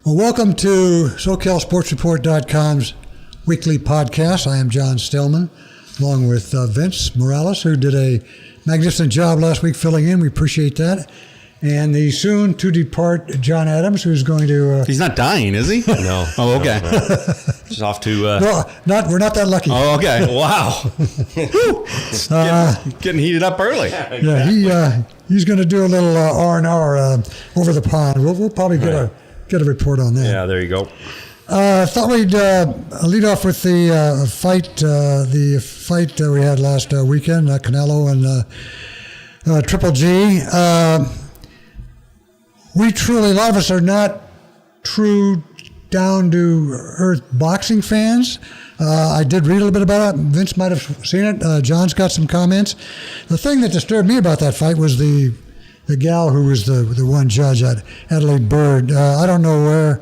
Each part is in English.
Well, welcome to SoCalSportsReport.com's weekly podcast. I am John Stillman, along with Vince Morales, who did a magnificent job last week filling in. We appreciate that. And the soon-to-depart John Adams, who's going to... He's not dying, is he? No. Oh, okay. No. Just off to... No, we're not that lucky. Oh, okay. Wow. Getting heated up early. Yeah, he's going to do a little R&R over the pond. We'll probably get a report on that. Yeah, there you go. Thought we'd lead off with the fight that we had last weekend, Canelo and Triple G. A lot of us are not true down-to-earth boxing fans. I did read a little bit about it. Vince might have seen it. John's got some comments. The thing that disturbed me about that fight was the gal who was the one judge, Adaliade Byrd. I don't know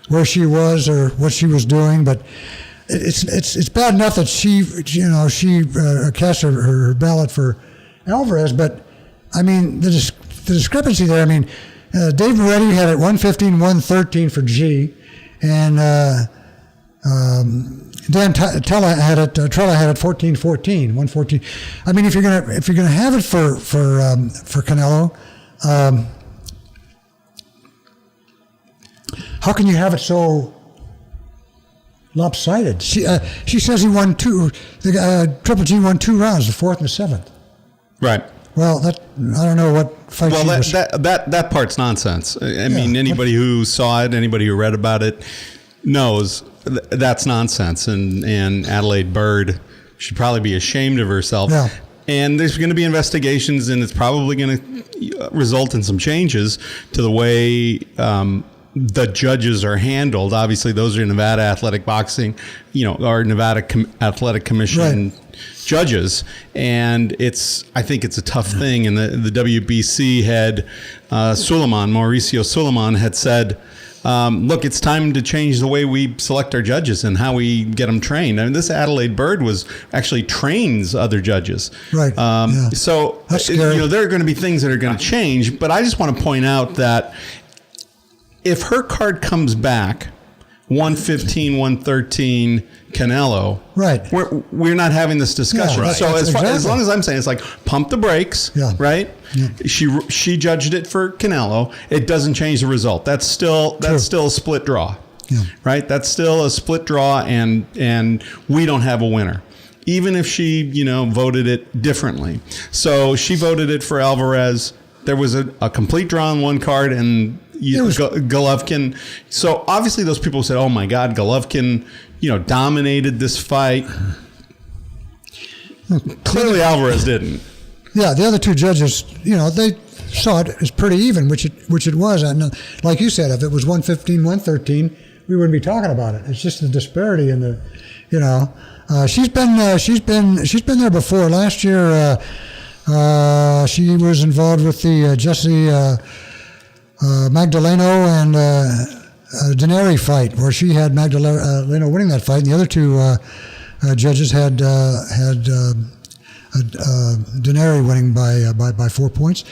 where she was or what she was doing, but it's bad enough that she cast her ballot for Alvarez. But I mean the discrepancy there. I mean, Dave Moretti had it 115-113 for G, and Dan Trella had it 14-14, 114. I mean, if you're gonna have it for Canelo, how can you have it so lopsided? She says he won two. Triple G won 2 rounds, the 4th and the 7th. Right. Well, I don't know what fight. Well, that part's nonsense. I mean, anybody who saw it, anybody who read about it, knows that's nonsense. And Adaliade Byrd should probably be ashamed of herself. Yeah. And there's going to be investigations, and it's probably going to result in some changes to the way the judges are handled. Obviously, those are Nevada Athletic Boxing, our Nevada Athletic Commission judges, and I think it's a tough thing. And the WBC head, Mauricio Suleiman, had said, look, it's time to change the way we select our judges and how we get them trained. I mean, this Adaliade Byrd actually trains other judges. Right. So, there are going to be things that are going to change, but I just want to point out that if her card comes back 115, 113 Canelo, right, we're not having this discussion. Yeah, right. So as long as I'm saying, it's like pump the brakes, right? Yeah. She judged it for Canelo. It doesn't change the result. That's still a split draw, right? That's still a split draw, and we don't have a winner, even if she voted it differently. So she voted it for Alvarez. There was a complete draw on one card, and Golovkin. So obviously those people said, "Oh my God, Golovkin, dominated this fight." Clearly Alvarez didn't. Yeah, the other two judges, they saw it as pretty even, which it was. And like you said, if it was 115, 113, we wouldn't be talking about it. It's just the disparity in the, she's been there before. Last year, she was involved with the Jesse Magdaleno and Gennady fight, where she had Magdaleno winning that fight, and the other two judges had Gennady winning by 4 points.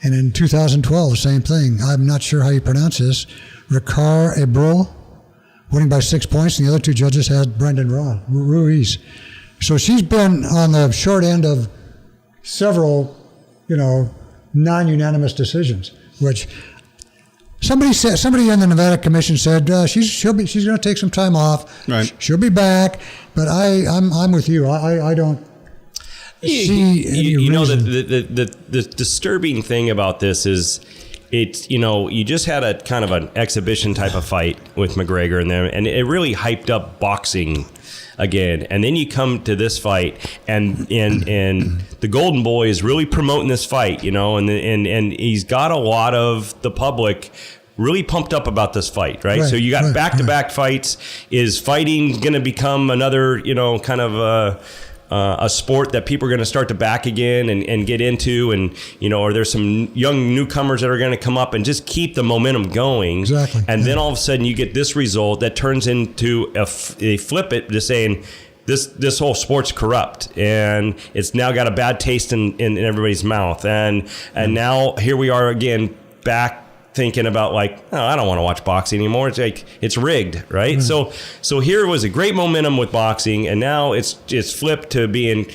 And in 2012, the same thing. I'm not sure how you pronounce this. Ricard Ebril winning by 6 points, and the other two judges had Brendan Ruiz. So she's been on the short end of several, non-unanimous decisions, which somebody in the Nevada Commission said she's going to take some time off. Right. She'll be back, but I'm with you. I don't see any reason. The disturbing thing about this is it's you just had a kind of an exhibition type of fight with McGregor and them, and it really hyped up boxing again, and then you come to this fight, and the Golden Boy is really promoting this fight, and he's got a lot of the public really pumped up about this fight, right? So you got back-to-back fights. Is fighting going to become another, kind of a sport that people are going to start to back again and get into, and are there some young newcomers that are going to come up and just keep the momentum going? Exactly. And then all of a sudden you get this result that turns into a flip it, just saying this whole sport's corrupt, and it's now got a bad taste in everybody's mouth, and now here we are again back thinking about like, oh, I don't want to watch boxing anymore. It's like it's rigged, right? Mm-hmm. So here was a great momentum with boxing, and now it's flipped to being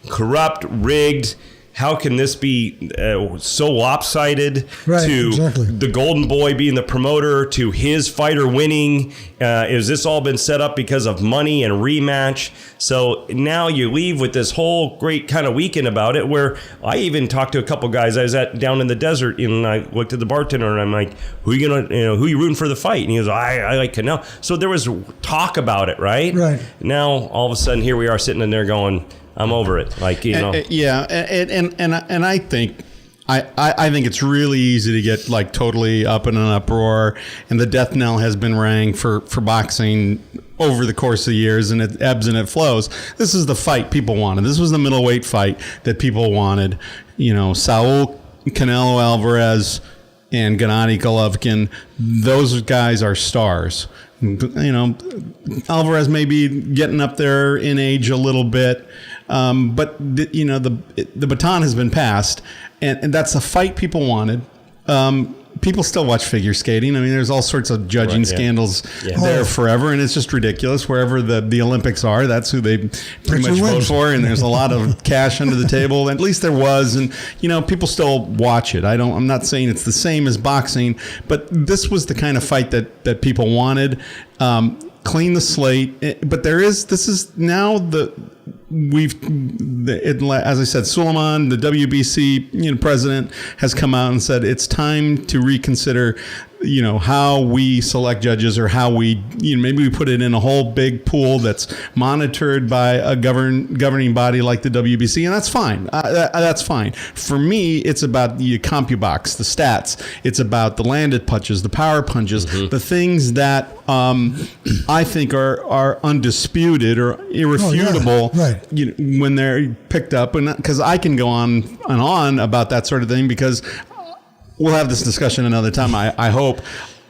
corrupt, rigged. How can this be so lopsided? Right, to exactly. the Golden Boy being the promoter, to his fighter winning? Is this all been set up because of money and rematch? So now you leave with this whole great kind of weekend about it, where I even talked to a couple guys. I was down in the desert, and I looked at the bartender, and I'm like, who you rooting for the fight? And he goes, I like Canelo. So there was talk about it, right? Right. Now all of a sudden here we are sitting in there going, I'm over it. Like, Yeah, and I think I think it's really easy to get like totally up in an uproar, and the death knell has been rang for boxing over the course of the years, and it ebbs and it flows. This is the fight people wanted. This was the middleweight fight that people wanted. Saul Canelo Alvarez and Gennady Golovkin, those guys are stars. Alvarez may be getting up there in age a little bit, but the baton has been passed, and that's the fight people wanted. People still watch figure skating. I mean, there's all sorts of judging scandals there forever, and it's just ridiculous. Wherever the Olympics are, that's who they pretty much vote for, and there's a lot of cash under the table. At least there was, and people still watch it. I'm not saying it's the same as boxing, but this was the kind of fight that people wanted. Clean the slate, but this is now as I said, Suleiman, the WBC president, has come out and said it's time to reconsider how we select judges, or how we maybe we put it in a whole big pool that's monitored by a governing body like the WBC, and that's fine. That's fine. For me, it's about the CompuBox, the stats. It's about the landed punches, the power punches, the things that I think are undisputed or irrefutable. Right. When they're picked up, and because I can go on and on about that sort of thing, because we'll have this discussion another time, I hope.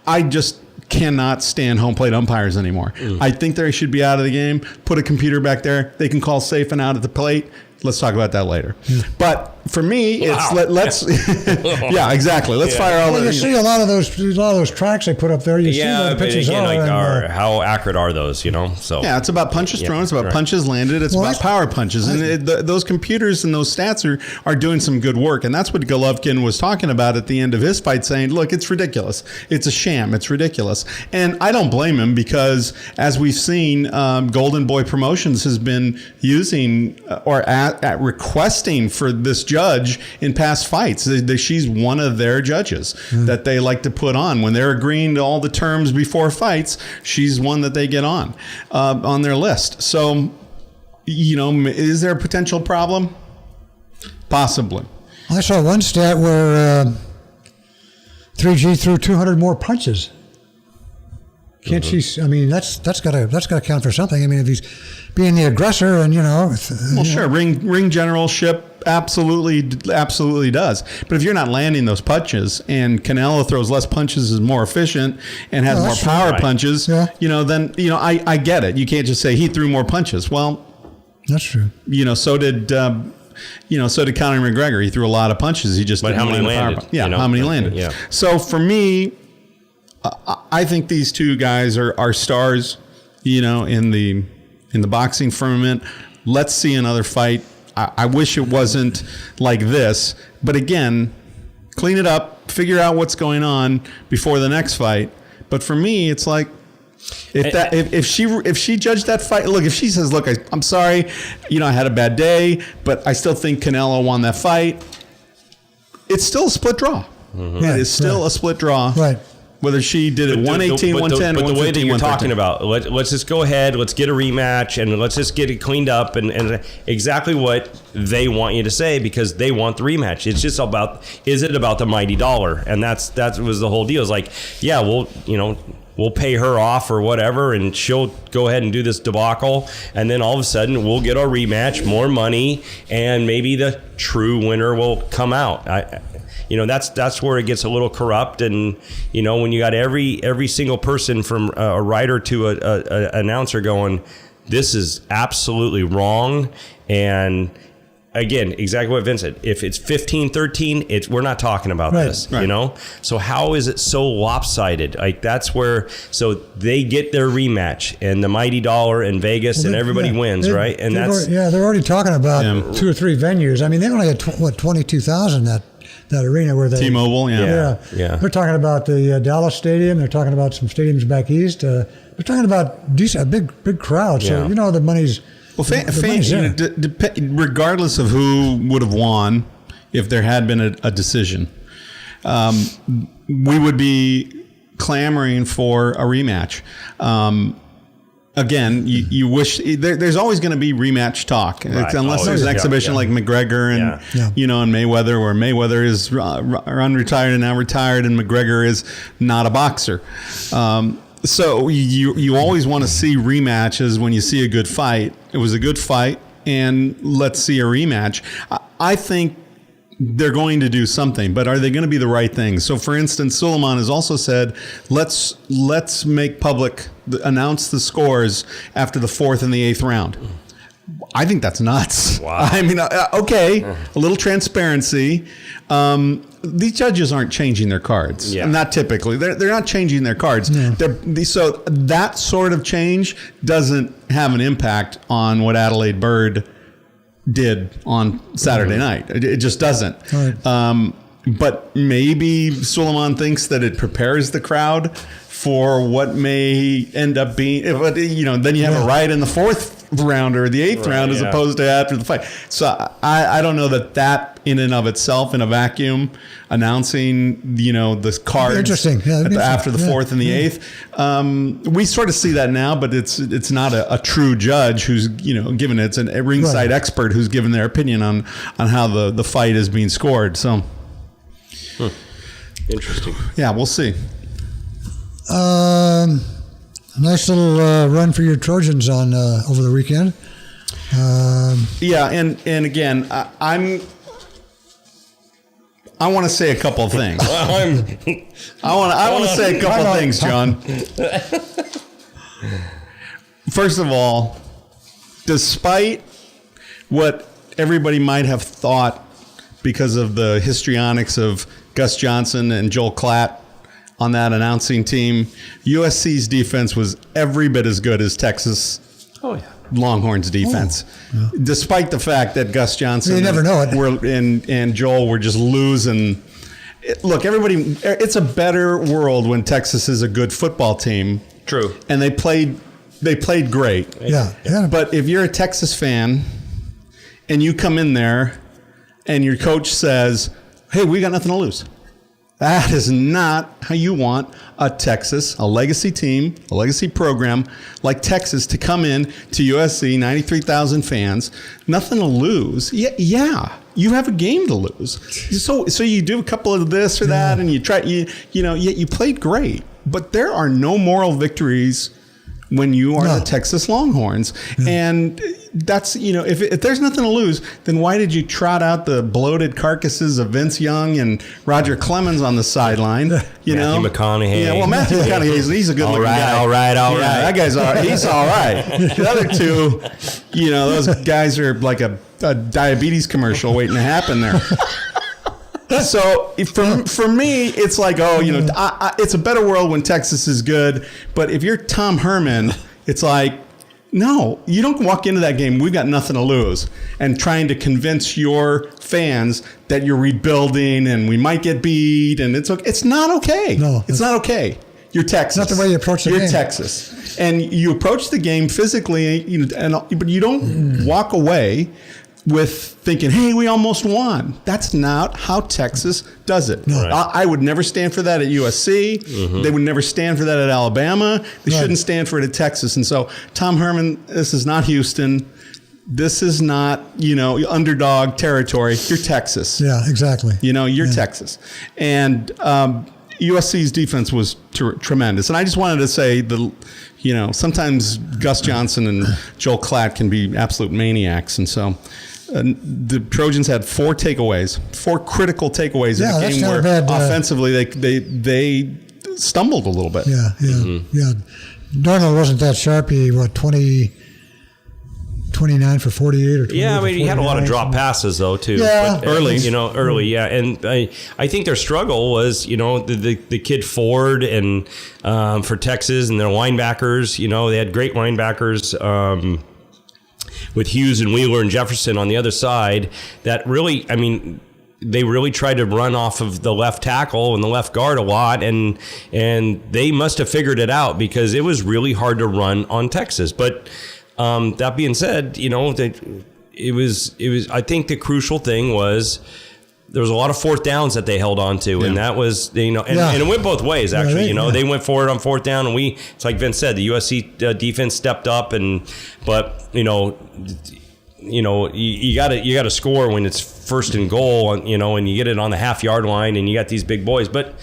I just cannot stand home plate umpires anymore. I think they should be out of the game. Put a computer back there. They can call safe and out at the plate. Let's talk about that later. But for me, it's let's yeah, exactly. Let's fire all. Well, you see a lot of those tracks they put up there. You see where the pitches are. How accurate are those? So yeah, it's about punches thrown. It's about punches landed. It's about power punches, and those computers and those stats are doing some good work. And that's what Golovkin was talking about at the end of his fight, saying, "Look, it's ridiculous. It's a sham. It's ridiculous." And I don't blame him, because as we've seen, Golden Boy Promotions has been using or at requesting for this judge in past fights. She's one of their judges that they like to put on when they're agreeing to all the terms before fights. She's one that they get on their list. So, is there a potential problem? Possibly. I saw one stat where 3G threw 200 more punches. Can't she? I mean, that's got to count for something. I mean, if he's being the aggressor, and sure, ring generalship absolutely does. But if you're not landing those punches, and Canelo throws less punches, is more efficient, and has more power punches, then I get it. You can't just say he threw more punches. Well, that's true. So did. So did Conor McGregor. He threw a lot of punches. He just but didn't how many land landed? How many landed? Yeah. So for me, I think these two guys are stars, in the boxing firmament. Let's see another fight. I wish it wasn't like this, but again, clean it up, figure out what's going on before the next fight. But for me, it's like, if she judged that fight, look, if she says, look, I'm sorry, I had a bad day, but I still think Canelo won that fight, it's still a split draw. It is still a split draw. Right. Whether she did it 118, 110, but the way that you're 113. talking about, let's just go ahead, let's get a rematch, and let's just get it cleaned up, and exactly what they want you to say, because they want the rematch. It's just about, is it about the mighty dollar? And that was the whole deal. It's like, yeah, we'll pay her off or whatever, and she'll go ahead and do this debacle, and then all of a sudden we'll get our rematch, more money, and maybe the true winner will come out. That's where it gets a little corrupt, and when you got every single person from a writer to a announcer going, this is absolutely wrong, and again, exactly what Vince said. If it's 15-13, we're not talking about this, you know? So how is it so lopsided? Like, that's where, so they get their rematch and the mighty dollar in Vegas and everybody wins, right? And they're already talking about 2 or 3 venues. I mean, they only had 22,000 that arena where they T-Mobile, yeah. They're talking about the Dallas Stadium. They're talking about some stadiums back east. They're talking about a big crowd. So you know the money's. Well, regardless of who would have won, if there had been a decision, we would be clamoring for a rematch. Again, you wish there's always going to be rematch talk, unless there's an exhibition like McGregor and and Mayweather, where Mayweather is unretired and now retired, and McGregor is not a boxer. So you always want to see rematches when you see a good fight. It was a good fight, and let's see a rematch. I think they're going to do something, but are they going to be the right thing? So, for instance, Suleiman has also said, let's make public, announce the scores after the 4th and the 8th round. I think that's nuts. Wow. I mean, okay, a little transparency. These judges aren't changing their cards. Not typically. They're not changing their cards. So that sort of change doesn't have an impact on what Adaliade Byrd did on Saturday night. It just doesn't. Right. But maybe Suleiman thinks that it prepares the crowd for what may end up being, then you have a riot in the 4th round or the 8th round as opposed to after the fight. So I don't know that in and of itself, in a vacuum, announcing, the cards after the 4th and the 8th. We sort of see that now, but it's not a true judge who's, given it. It's a ringside expert who's given their opinion on how the fight is being scored. So interesting. Yeah, we'll see. Nice little run for your Trojans on over the weekend. And again, I want to say a couple of things. I want to say a couple of things, John. First of all, despite what everybody might have thought because of the histrionics of Gus Johnson and Joel Klatt on that announcing team, USC's defense was every bit as good as Texas Longhorns defense. Despite the fact that Gus Johnson and Joel were just losing. Look, everybody, it's a better world when Texas is a good football team. True. And they played great. Yeah. But if you're a Texas fan and you come in there and your coach says, "Hey, we got nothing to lose." That is not how you want a legacy team, a legacy program like Texas to come in to USC, 93,000 fans, nothing to lose. Yeah, you have a game to lose. So you do a couple of this or that, and you try, you played great, but there are no moral victories when you are the Texas Longhorns. And that's, if there's nothing to lose, then why did you trot out the bloated carcasses of Vince Young and Roger Clemens on the sideline? Matthew McConaughey. Yeah, well, Matthew McConaughey, he's a good looking guy. All right. That guy's all right. He's all right. The other two, those guys are like a diabetes commercial waiting to happen there. So for me, it's like, it's a better world when Texas is good. But if you're Tom Herman, it's like, no, you don't walk into that game, we've got nothing to lose, and trying to convince your fans that you're rebuilding and we might get beat, and it's okay. It's not okay. No, it's not okay. You're Texas. It's not the way you approach the game. You're Texas. And you approach the game physically, but you don't walk away with thinking, hey, we almost won. That's not how Texas does it. No. I would never stand for that at USC. They would never stand for that at Alabama. They shouldn't stand for it at Texas. And so, Tom Herman, this is not Houston. This is not, underdog territory. You're Texas. Yeah, exactly. You're Texas. And USC's defense was tremendous. And I just wanted to say sometimes Gus Johnson and Joel Klatt can be absolute maniacs. And so the Trojans had 4 critical takeaways in a game where offensively they stumbled a little bit. Yeah. Darnold wasn't that sharp. He, 20 29 for 48 or 20 Yeah, I mean, he had a lot of 49, drop passes though too. Yeah. But, Early. Yeah. And I think their struggle was, the kid Ford and for Texas and their linebackers. They had great linebackers. With Hughes and Wheeler and Jefferson on the other side, that really, they really tried to run off of the left tackle and the left guard a lot, and they must have figured it out because it was really hard to run on Texas. But that being said, it was. I think the crucial thing was there was a lot of fourth downs that they held on to, and that was, and it went both ways actually. They went for it on fourth down, and it's like Vince said, the USC defense stepped up, but you got to score when it's first and goal, and you get it on the half-yard line, and you got these big boys, but.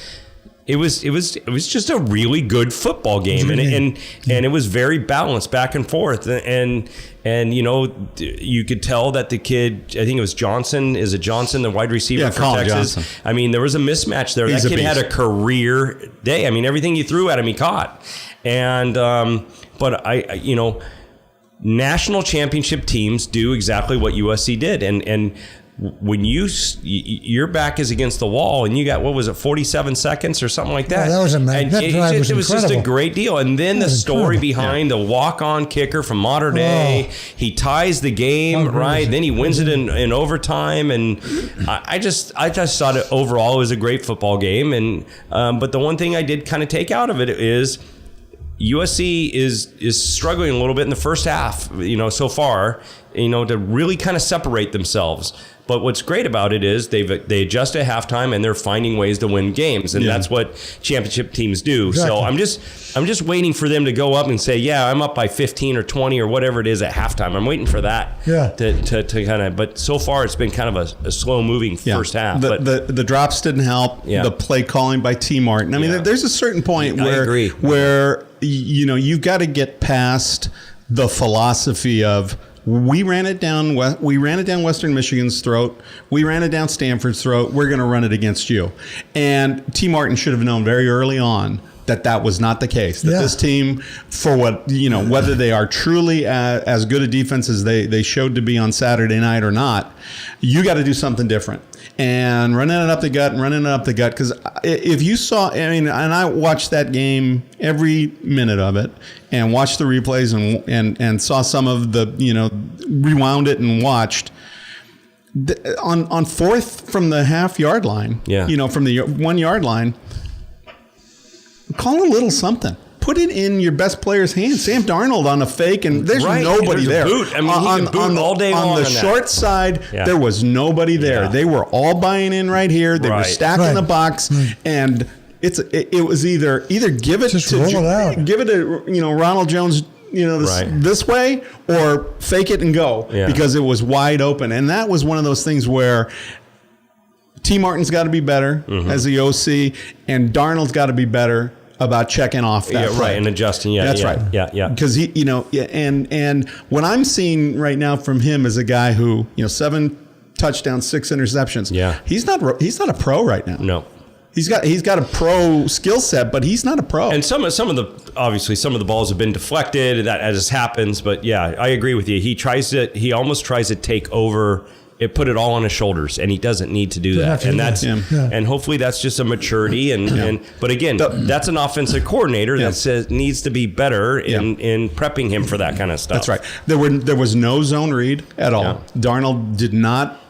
It was just a really good football game, and it was very balanced back and forth, and you could tell that the kid, I think it was Johnson, the wide receiver for Texas. Johnson. There was a mismatch there. That kid had a career day. Everything you threw at him, he caught, and but national championship teams do exactly what USC did, and. When your back is against the wall and you got 47 seconds or something like that. Yeah, that was amazing. That drive was it was just a great deal. And then the story behind the walk-on kicker from Mater Dei, he ties the game, right? Then he wins it in overtime, and I just thought it overall was a great football game. And but the one thing I did kind of take out of it is USC is struggling a little bit in the first half, so far, to really kind of separate themselves. But what's great about it is they adjust at halftime and they're finding ways to win games, and that's what championship teams do. Exactly. So I'm just waiting for them to go up and say, yeah, I'm up by 15 or 20 or whatever it is at halftime. I'm waiting for that to kind of. But so far it's been kind of a slow moving first half. The drops didn't help. The play calling by T. Martin. There's a certain point where you've got to get past the philosophy of. We ran it down Western Michigan's throat. We ran it down Stanford's throat. We're going to run it against you. And T. Martin should have known very early on that was not the case. That this team, for whether they are truly as good a defense as they showed to be on Saturday night or not, you got to do something different. And running it up the gut, because if you saw, and I watched that game every minute of it, and watched the replays and saw some of the, rewound it and watched. On fourth from the half-yard line, from the 1 yard line, call a little something. Put it in your best player's hands. Sam Darnold on a fake, and there's nobody there. Boot. He can boot all day long. On the short side, there was nobody there. They were all buying in right here. They were stacking the box, and it was either give it to Ronald Jones, this way, or fake it and go, because it was wide open. And that was one of those things where T. Martin's got to be better as the OC, and Darnold's got to be better about checking off that play. And adjusting. That's right. Because he, and what I'm seeing right now from him is a guy who, 7 touchdowns, 6 interceptions. Yeah. He's not a pro right now. No. He's got a pro skill set, but he's not a pro. And some of the balls have been deflected. That as happens, but I agree with you. He almost tries to take over. It put it all on his shoulders, and he doesn't need to do that. And and hopefully that's just a maturity. But again, that's an offensive coordinator that needs to be better in prepping him for that kind of stuff. That's right. There was no zone read at all. Yeah. Darnold did not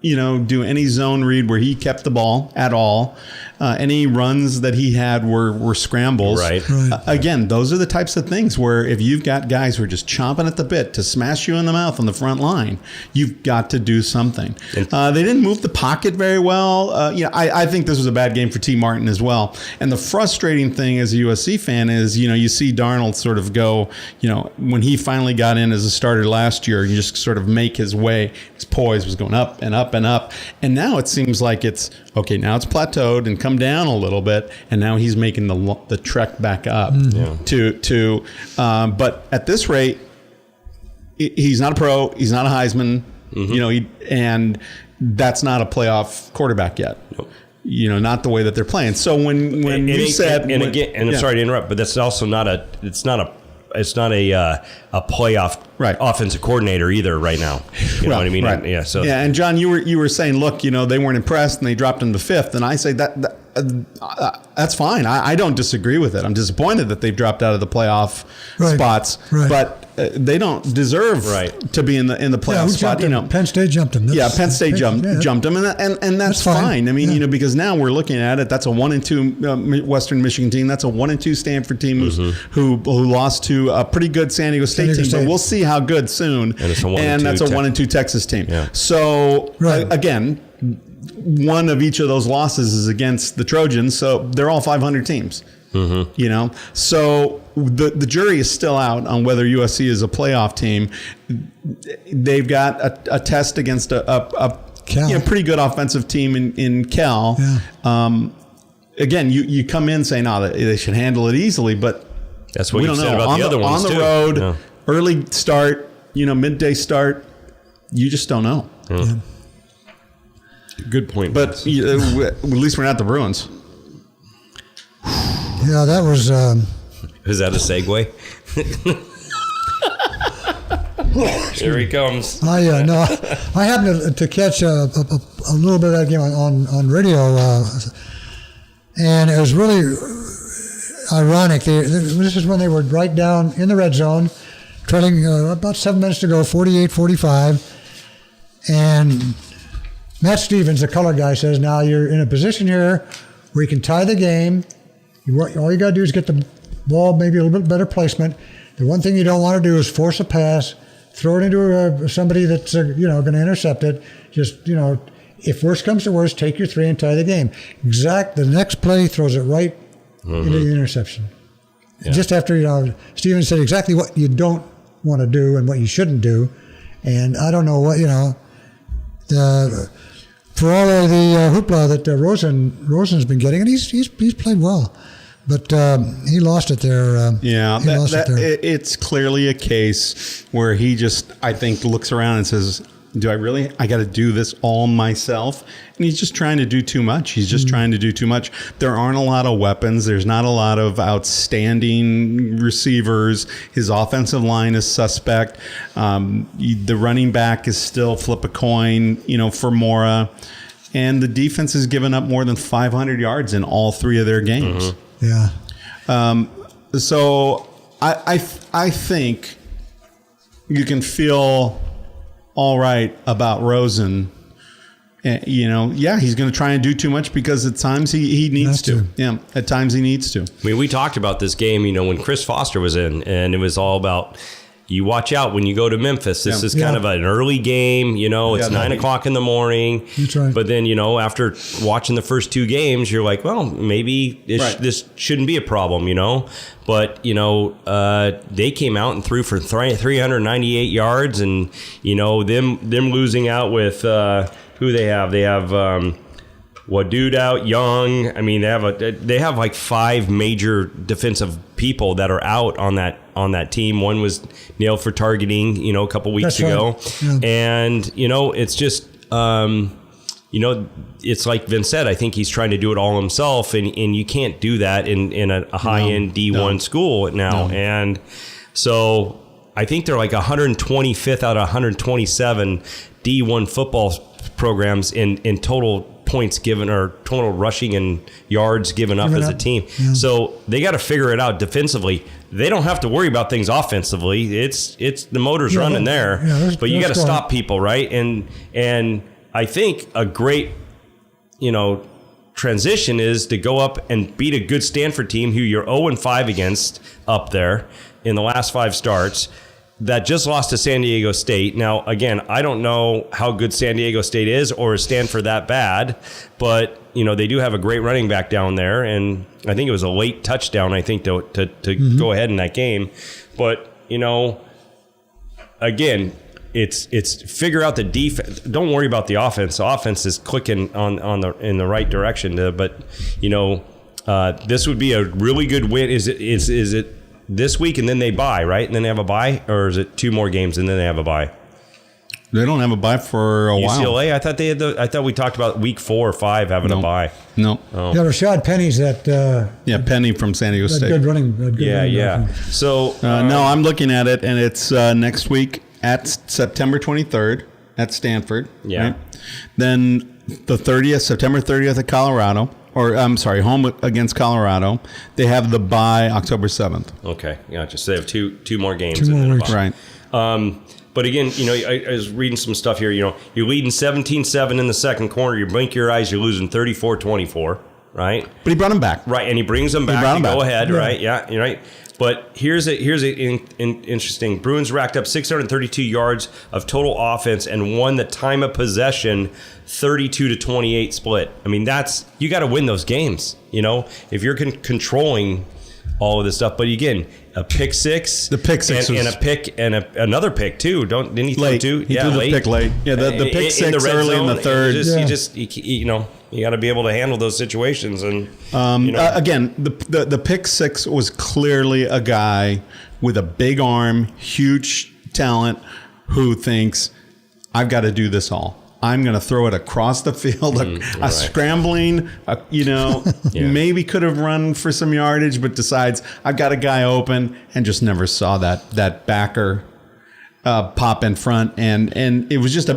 do any zone read where he kept the ball at all. Any runs that he had were scrambles. Right. Again, those are the types of things where if you've got guys who are just chomping at the bit to smash you in the mouth on the front line, you've got to do something. They didn't move the pocket very well. I think this was a bad game for T. Martin as well. And the frustrating thing as a USC fan is, you see Darnold sort of go, when he finally got in as a starter last year, you just sort of make his way. His poise was going up and up and up. And now it seems like it's plateaued and come down a little bit, and now he's making the trek back up but at this rate, he's not a pro, he's not a Heisman, and that's not a playoff quarterback yet. Nope. Not the way that they're playing. So when you said, I'm sorry to interrupt, but that's also not playoff offensive coordinator either right now. You know what I mean? Right. Yeah. So and John, you were saying, look, they weren't impressed and they dropped him to 5th, and I say that's fine. I don't disagree with it. I'm disappointed that they've dropped out of the playoff spots, but they don't deserve to be in the playoff spot. Penn State jumped them. Penn State jumped them, and that's fine. I mean, because now we're looking at it. That's a 1-2 Western Michigan team. That's a 1-2 Stanford team who lost to a pretty good San Diego State team. But we'll see how good soon. And that's a 1-2 Texas team. Yeah. So again, one of each of those losses is against the Trojans. So they're all 500 teams. So the jury is still out on whether USC is a playoff team. They've got a test against a pretty good offensive team in Cal. Yeah. Again, you come in saying, they should handle it easily, but that's what you said about the other ones on the road, early start, midday start. You just don't know. Yeah. Good point. But at least we're not the Bruins. Yeah, that was. Is that a segue? Here he comes. I happened to catch a little bit of that game on radio, and it was really ironic. This is when they were right down in the red zone, trailing about 7 minutes to go, 48-45, and Matt Stevens, the color guy, says, now you're in a position here where you can tie the game. All you got to do is get the ball maybe a little bit better placement. The one thing you don't want to do is force a pass, throw it into somebody that's going to intercept it. Just, if worst comes to worst, take your 3 and tie the game. The next play throws it right into the interception. Yeah. Just after, Stevens said exactly what you don't want to do and what you shouldn't do. And I don't know what, for all of the hoopla that Rosen's been getting, and he's played well. But he lost it there. It's clearly a case where he just, I think, looks around and says, I got to do this all myself? And he's just trying to do too much. He's just trying to do too much. There aren't a lot of weapons. There's not a lot of outstanding receivers. His offensive line is suspect. The running back is still flip a coin, for Mora. And the defense has given up more than 500 yards in all 3 of their games. Yeah. So I think you can feel all right about Rosen. He's going to try and do too much because at times he needs to. Yeah, at times he needs to. I mean, we talked about this game, when Chris Foster was in, and it was all about, you watch out when you go to Memphis. This is kind of an early game. It's 9 o'clock in the morning. That's right. But then, after watching the first 2 games, you're like, well, maybe this shouldn't be a problem, But, they came out and threw for 398 yards, and, them losing out with who they have. They have Wadud out, Young. I mean, they have like 5 major defensive people that are out on that team. One was nailed for targeting, a couple weeks ago. Yeah. And, it's just, it's like Vince said, I think he's trying to do it all himself, and you can't do that in a high-end D1 school now. No. And so I think they're like 125th out of 127 D1 football programs in total points given, or total rushing and yards given up as a team. Yeah. So they got to figure it out defensively. They don't have to worry about things offensively. It's the motor's running there, but you got to stop people, right? And I think a great, transition is to go up and beat a good Stanford team who you're 0-5 against up there in the last 5 starts, that just lost to San Diego State. Now, again, I don't know how good San Diego State is, or is Stanford that bad, but, they do have a great running back down there, and I think it was a late touchdown, I think, to go ahead in that game. But, again, it's figure out the defense. Don't worry about the offense. The offense is clicking in the right direction, but, this would be a really good win. Is it this week and then they bye, right? And then they have a bye? Or is it 2 more games and then they have a bye? They don't have a bye for a while. UCLA, I thought they had I thought we talked about week 4 or 5 having a bye. No. Oh. Yeah, Rashad Penny's that. Penny from San Diego State. Good running. Yeah. So no, I'm looking at it, and it's next week at September 23rd at Stanford. Yeah. Right? Then the 30th, September 30th at Colorado. Or, I'm sorry, home against Colorado. They have the bye October 7th. Okay, gotcha. So they have two more games. 2 more weeks. Right. But again, I was reading some stuff here. You're leading 17-7 in the second quarter. You blink your eyes, you're losing 34-24, right? But he brought him back. Right, and he brings them back. Go ahead, right? Yeah, you're right. But here's interesting. Bruins racked up 632 yards of total offense and won the time of possession 32-28 split. I mean, you got to win those games. If you're controlling all of this stuff. But again, a pick six, the pick six, and a pick and another pick too. Didn't he throw two? He threw the pick late. Yeah, the pick six in the early zone, in the third. You got to be able to handle those situations. And again, the pick six was clearly a guy with a big arm, huge talent, who thinks, I've got to do this all. I'm going to throw it across the field, a scrambling, maybe could have run for some yardage, but decides I've got a guy open, and just never saw that backer pop in front, and it was just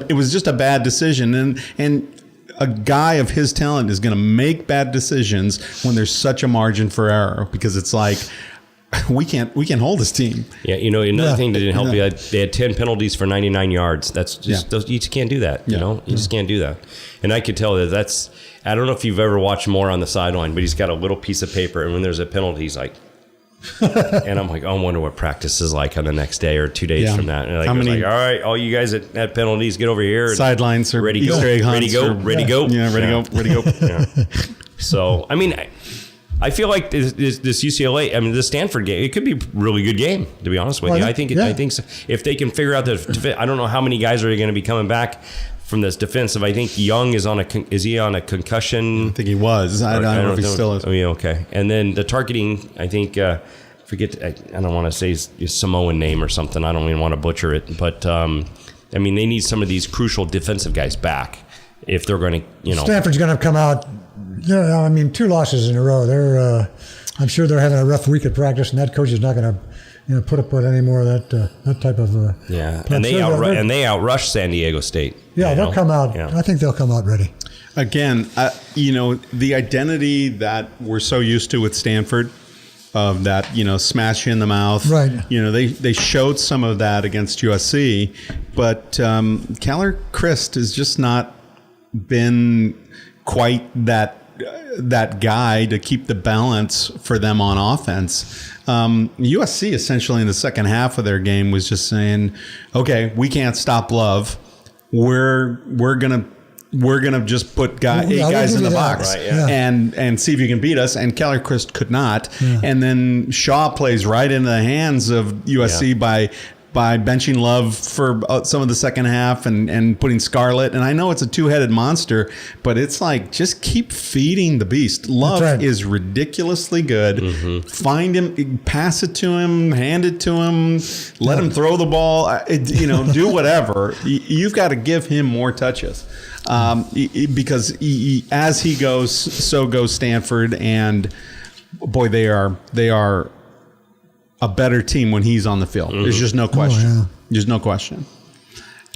a bad decision, and a guy of his talent is going to make bad decisions when there's such a margin for error, because it's like, we can't hold this team. Yeah, another thing that didn't help you, they had 10 penalties for 99 yards. That's just you just can't do that. You just can't do that. And I could tell that's. I don't know if you've ever watched Moore on the sideline, but he's got a little piece of paper, and when there's a penalty, he's like. And I'm like, I wonder what practice is like on the next day or 2 days from that. And like, all right, all you guys at penalties, get over here. Sidelines are ready to go. Ready to go. Yeah, ready to go. Yeah. So I mean. I feel like this UCLA, the Stanford game, it could be a really good game, to be honest with you. I think so. If they can figure out I don't know how many guys are going to be coming back from this defensive. I think Young is is he on a concussion? I think he was. I don't know if he still is. Oh, yeah, okay. And then the targeting, I think, I don't want to say his Samoan name or something. I don't even want to butcher it. But, they need some of these crucial defensive guys back if they're going to, Stanford's going to come out. Yeah, 2 losses in a row. They're, I'm sure they're having a rough week at practice, and that coach is not going to, put up with any more of that type of. And they outrushed San Diego State. Yeah, they'll come out. Yeah. I think they'll come out ready. Again, the identity that we're so used to with Stanford, of that, smash you in the mouth. Right. They showed some of that against USC, but Keller Christ has just not been quite that guy to keep the balance for them on offense. USC essentially in the second half of their game was just saying, okay, we can't stop Love. We're gonna just put 8 guys in the box, right, yeah. and see if you can beat us. And Keller Christ could not. Yeah. And then Shaw plays right into the hands of USC by benching Love for some of the second half and putting Scarlett. And I know it's a two-headed monster, but it's like, just keep feeding the beast. Love is ridiculously good. Mm-hmm. Find him, pass it to him, hand it to him, let him throw the ball, do whatever. You've got to give him more touches. Because as he goes, so goes Stanford. And boy, they are a better team when he's on the field. Mm-hmm. There's just no question. Oh, yeah. There's no question.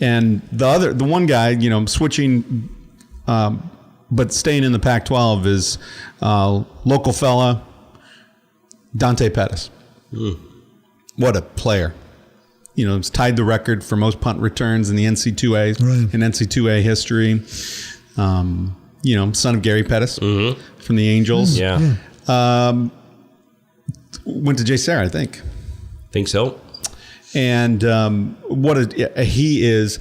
And the one guy, switching, but staying in the Pac-12 is local fella, Dante Pettis. Mm. What a player. It's tied the record for most punt returns in the NC2A, in NC2A history. Son of Gary Pettis from the Angels. Yeah. Went to J. Sarah, I think. Think so. And he is.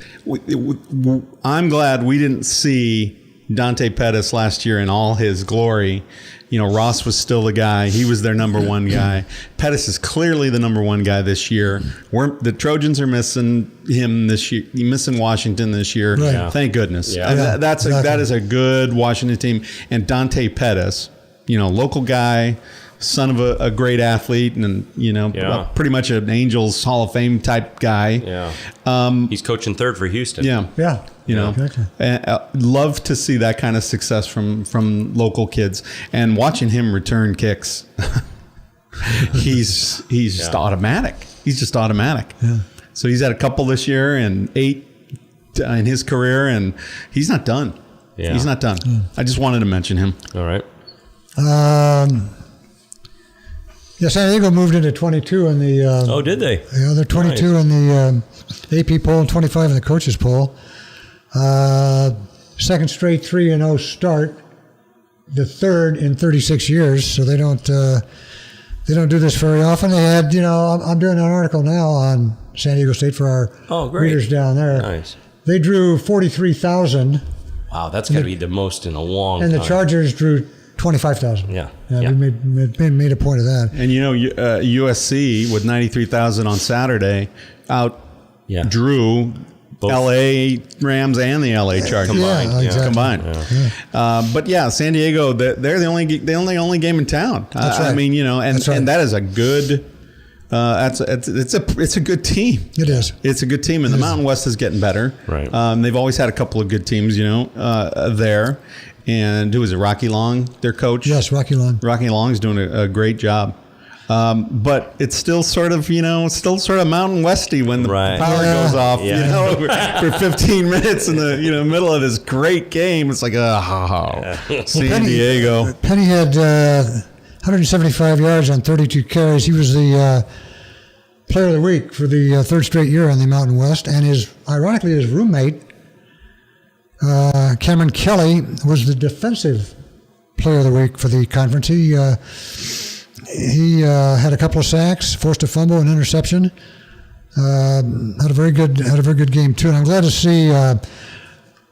I'm glad we didn't see Dante Pettis last year in all his glory. Ross was still the guy. He was their number one guy. Pettis is clearly the number one guy this year. The Trojans are missing him this year. Missing Washington this year. Right. Yeah. Thank goodness. Yeah. That is a good Washington team. And Dante Pettis, local guy, son of a great athlete, and pretty much an Angels Hall of Fame type guy. Yeah. He's coaching third for Houston. Yeah. Yeah. Exactly. Love to see that kind of success from local kids, and watching him return kicks. he's just automatic. He's just automatic. Yeah. So he's had a couple this year and 8 in his career, and he's not done. Yeah. He's not done. I just wanted to mention him. All right. San Diego moved into 22 in the. Did they? Yeah, they're 22 in the AP poll and 25 in the coaches poll. Second straight 3-0 start, the third in 36 years. So they don't do this very often. They had, I'm doing an article now on San Diego State for our readers down there. Nice. They drew 43,000. Wow, that's got to be the most in a long time. And the Chargers drew 25,000. Yeah. We made a point of that. And USC with 93,000 on Saturday drew both LA Rams and the LA Chargers combined. But San Diego, they're the only game in town. That's right. I mean, and that is a good. It's a good team. It is. It's a good team, and the Mountain West is getting better. Right. They've always had a couple of good teams, there. And who was it? Rocky Long, their coach. Yes, Rocky Long. Rocky Long's doing a great job. But it's still sort of, Mountain Westy when the power goes off, for 15 minutes in the middle of this great game. It's like, San Diego. Penny had 175 yards on 32 carries. He was the player of the week for the third straight year in the Mountain West. And ironically, his roommate, Cameron Kelly, was the defensive player of the week for the conference. He had a couple of sacks, forced a fumble, an interception. Had a very good game too. And I'm glad to see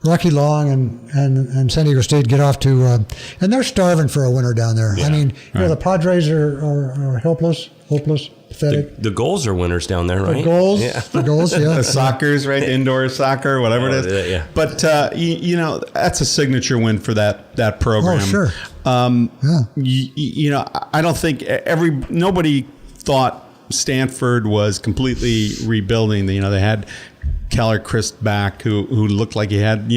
Rocky Long and San Diego State get off to, and they're starving for a winner down there. Yeah, I mean, the Padres are hopeless, pathetic. The goals are winners down there, right? The goals, yeah. The soccer's right, indoor soccer, whatever it is. Yeah. But that's a signature win for that program. Oh, sure. I don't think nobody thought Stanford was completely rebuilding. They had Keller Christ back, who looked like he had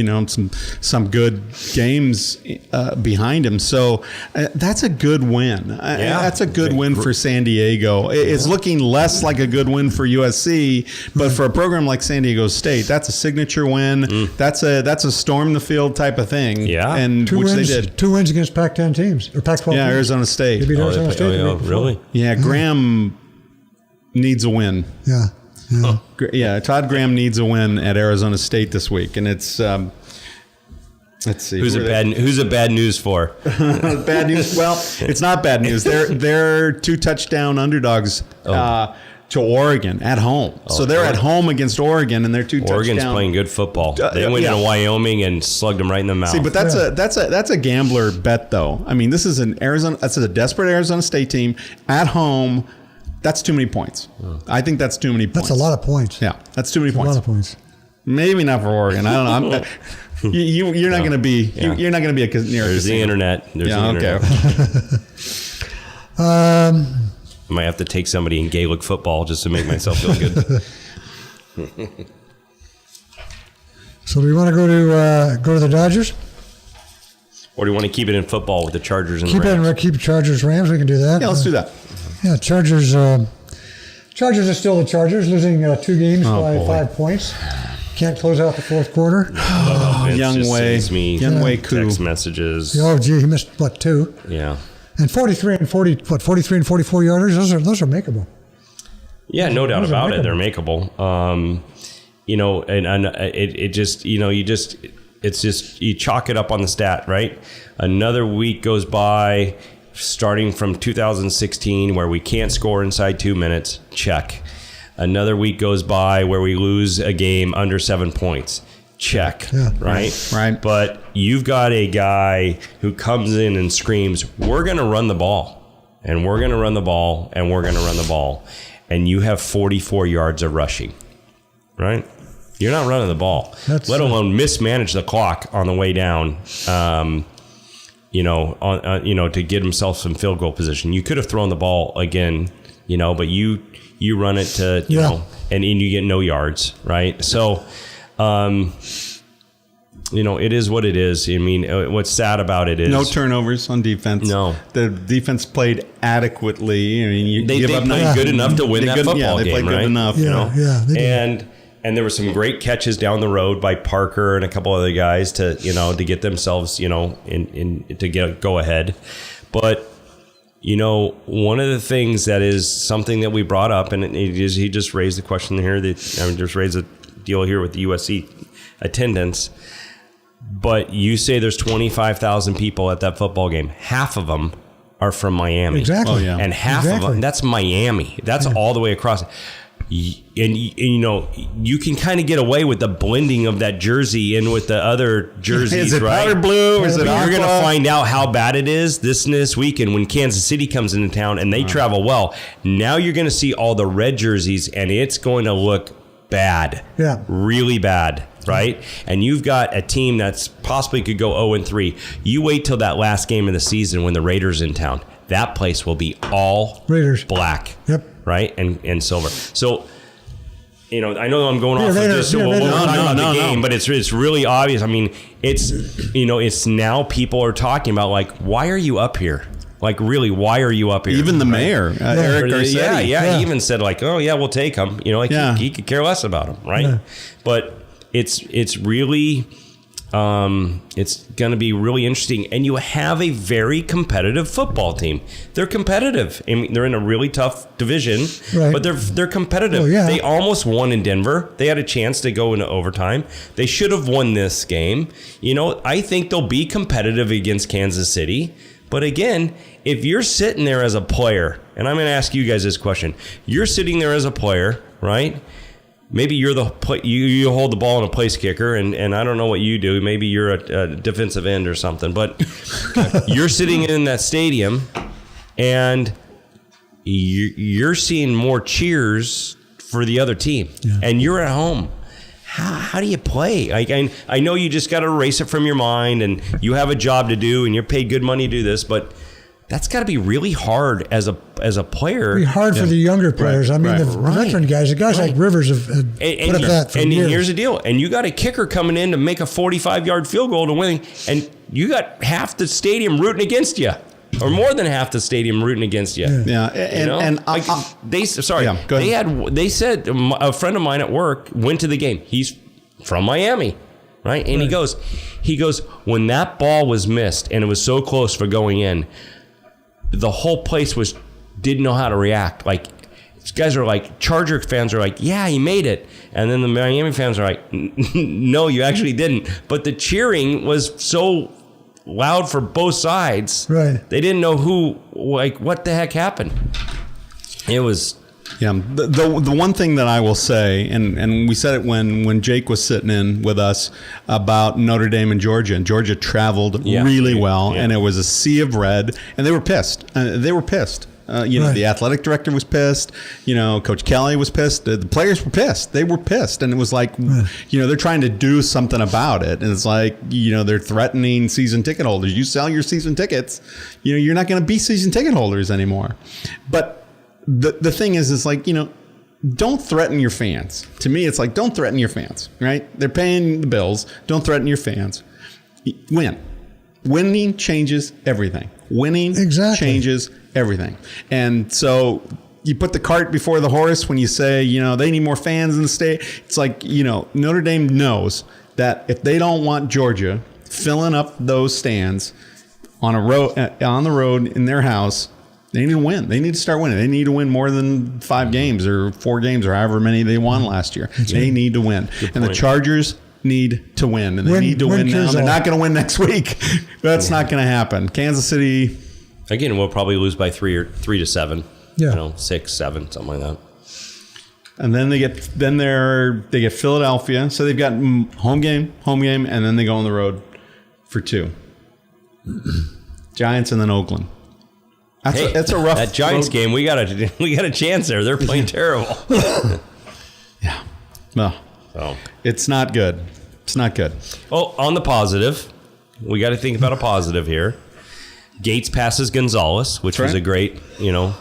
some good games behind him. So that's a good win. That's a good win for San Diego. It's looking less like a good win for USC, but for a program like San Diego State, that's a signature win. That's a storm the field type of thing. Yeah, and they did 2 wins against Pac-10 teams or Pac-12. Yeah, teams. Arizona State. They beat Arizona State. Really? Yeah, Graham needs a win. Yeah. Yeah, Todd Graham needs a win at Arizona State this week, and it's let's see. Who's it bad news for? Bad news? Well, it's not bad news. They're 2 touchdown underdogs to Oregon at home. So they're at home against Oregon, and they're 2 touchdowns. Oregon's playing good football. They went into Wyoming and slugged them right in the mouth. See, but that's a gambler bet, though. I mean, this is that's a desperate Arizona State team at home. That's too many points. I think that's too many points. That's a lot of points. Yeah, that's too many points. A lot of points. Maybe not for Oregon. I don't know. You're not going to be. You're not going to be near. There's the internet. Okay. I might have to take somebody in Gaelic football just to make myself feel good. So do we want to go to the Dodgers? Or do you want to keep it in football with the Chargers and the Rams? Keep Chargers Rams. We can do that. Yeah, let's do that. Yeah, Chargers. Chargers are still the Chargers, losing 2 games by 5 points. Can't close out the fourth quarter. Young Wei coup. Text messages. Oh, gee, he missed 2? Yeah. And 43 and 44 yarders. Those are makeable. Yeah, no doubt about it. They're makeable. It's just you chalk it up on the stat, right? Another week goes by, starting from 2016, where we can't score inside 2 minutes. Check. Another week goes by where we lose a game under 7 points. Check. Yeah. Right. But you've got a guy who comes in and screams, "We're going to run the ball, and we're going to run the ball, and we're going to run the ball," and you have 44 yards of rushing, right? You're not running the ball, let alone mismanage the clock on the way down. to get himself some field goal position. You could have thrown the ball again, but you run it to, and you get no yards, right? So, it is what it is. I mean, what's sad about it is no turnovers on defense. No, the defense played adequately. I mean, they played good enough to win that football game. They played right? good enough. And there were some great catches down the road by Parker and a couple other guys to get themselves to go ahead. But one of the things that is something that we brought up, and he just raised the question here. Just raised a deal here with the USC attendance. But you say there's 25,000 people at that football game. Half of them are from Miami. Exactly. Oh, yeah. And half of them, that's Miami. That's all the way across. And you can kind of get away with the blending of that jersey in with the other jerseys, is it right? powder blue? Is it You're going to aqua? find out how bad it is this weekend when Kansas City comes into town and they travel well. Now you're going to see all the red jerseys, and it's going to look bad. Yeah. Really bad. Right? And you've got a team that's possibly could go 0-3. You wait till that last game of the season when the Raiders in town. That place will be all Raiders. black. Yep. Right? And silver. So, I know I'm going off of Raiders, this, so we'll Raiders. talk about No. the game, but it's really obvious. I mean, it's now people are talking about, like, why are you up here? Like, really, why are you up here? Even the mayor, Eric Garcetti. Yeah. He even said, like, oh, yeah, we'll take him. He could care less about him, right? Yeah. But it's really it's going to be really interesting, and you have a very competitive football team. They're competitive. I mean, they're in a really tough division, right. but they're competitive. Oh, yeah. They almost won in Denver. They had a chance to go into overtime. They should have won this game. I think they'll be competitive against Kansas City. But again, if you're sitting there as a player, and I'm going to ask you guys this question. You're sitting there as a player, right? Maybe you're you hold the ball in a place kicker, and I don't know what you do. Maybe you're a defensive end or something. But you're sitting in that stadium, and you're seeing more cheers for the other team, and you're at home. How do you play? I know you just got to erase it from your mind, and you have a job to do, and you're paid good money to do this, but that's got to be really hard as a player. It'd be hard for the younger players. Right, I mean, the veteran guys, the guys like Rivers have put up that for years. And here's the deal. And you got a kicker coming in to make a 45-yard field goal to win, and you got half the stadium rooting against you. Or more than half the stadium rooting against you. Yeah, they said a friend of mine at work went to the game. He's from Miami, right? And he goes, when that ball was missed and it was so close for going in, the whole place didn't know how to react. Like, these guys are like, Charger fans are like, yeah, he made it. And then the Miami fans are like, no, you actually didn't. But the cheering was so loud for both sides. Right. They didn't know what the heck happened. It was. Yeah. The one thing that I will say, and we said it when Jake was sitting in with us about Notre Dame and Georgia. And Georgia traveled really well, and it was a sea of red, and they were pissed. The athletic director was pissed. Coach Kelly was pissed. The players were pissed. They were pissed. And it was like, they're trying to do something about it. And it's like, they're threatening season ticket holders. You sell your season tickets, you're not going to be season ticket holders anymore. But the thing is like, don't threaten your fans. To me, it's like, don't threaten your fans, right? They're paying the bills. Don't threaten your fans. Win. Winning changes everything. Winning changes everything. And so you put the cart before the horse when you say, they need more fans in the state. It's like, Notre Dame knows that if they don't want Georgia filling up those stands on the road in their house, they need to win. They need to start winning. They need to win more than 5 games or 4 games or however many they won last year. They need to win. And the Chargers need to win, and they need to win now. They're not going to win next week. That's not going to happen. Kansas City, again, we'll probably lose by 3 to 7. 6, 7, something like that. And then they get Philadelphia. So they've got home game, and then they go on the road for 2. Giants and then Oakland. That's a rough. That Giants game, we got a chance there. They're playing terrible. Yeah. Well, it's not good. It's not good. Oh, on the positive, we got to think about a positive here. Gates passes Gonzalez, which was a great, thing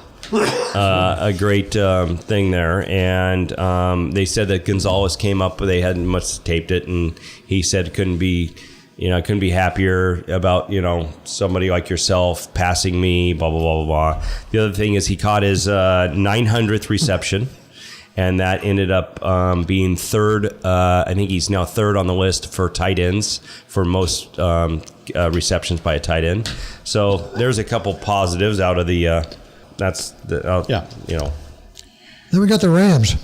there. And they said that Gonzalez came up, they hadn't much taped it, and he said couldn't be happier about, somebody like yourself passing me, blah, blah, blah, blah, blah. The other thing is he caught his 900th reception, and that ended up being third. I think he's now third on the list for tight ends for most receptions by a tight end. So there's a couple positives out of the, Then we got the Rams.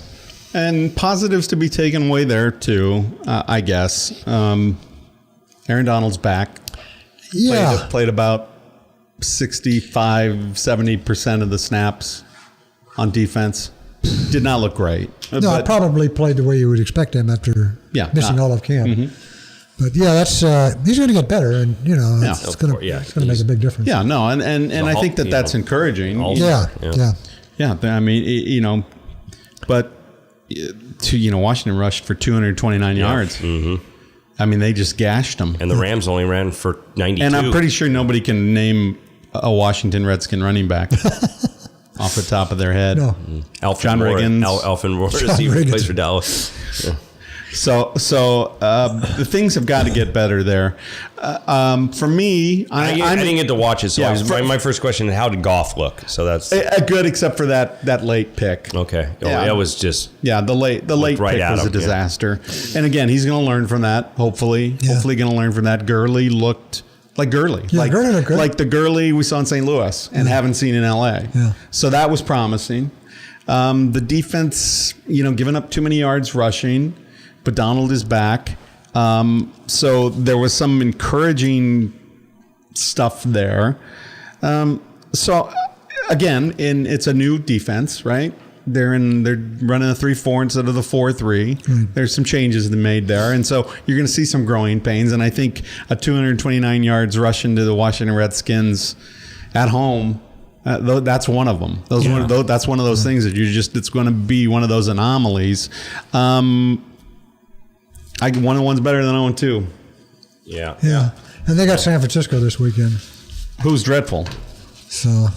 And positives to be taken away there, too, I guess. Aaron Donald's back. Yeah. Played about 65-70% of the snaps on defense. Did not look great. No, I probably played the way you would expect him after missing all of camp. Mm-hmm. But yeah, that's he's going to get better, and it's going to make a big difference. Yeah, no, and I think that's encouraging. Yeah. I mean, but Washington rushed for 229 yards. Mm-hmm. I mean, they just gashed them. And the Rams only ran for 92. And I'm pretty sure nobody can name a Washington Redskin running back off the top of their head. No. John Riggins. Alfin Morris, he plays for Dallas. Yeah. So the things have got to get better there. For me, I didn't get to watch it. So my first question: how did Goff look? So that's good, except for that late pick. Okay, that was just the late pick was a disaster. Yeah. And again, he's going to learn from that. Hopefully going to learn from that. Gurley looked like Gurley, Gurley looked good. Like the Gurley we saw in St. Louis and haven't seen in LA. Yeah. So that was promising. The defense, giving up too many yards rushing. But Donald is back. So there was some encouraging stuff there. So again, it's a new defense, right? They're running a 3-4 instead of the 4-3. There's some changes made there. And so you're going to see some growing pains. And I think a 229 yards rush into the Washington Redskins at home, that's one of them. That's one of those things that it's going to be one of those anomalies. 1-1's better than 0-2. Yeah. And they got San Francisco this weekend. Who's dreadful. So.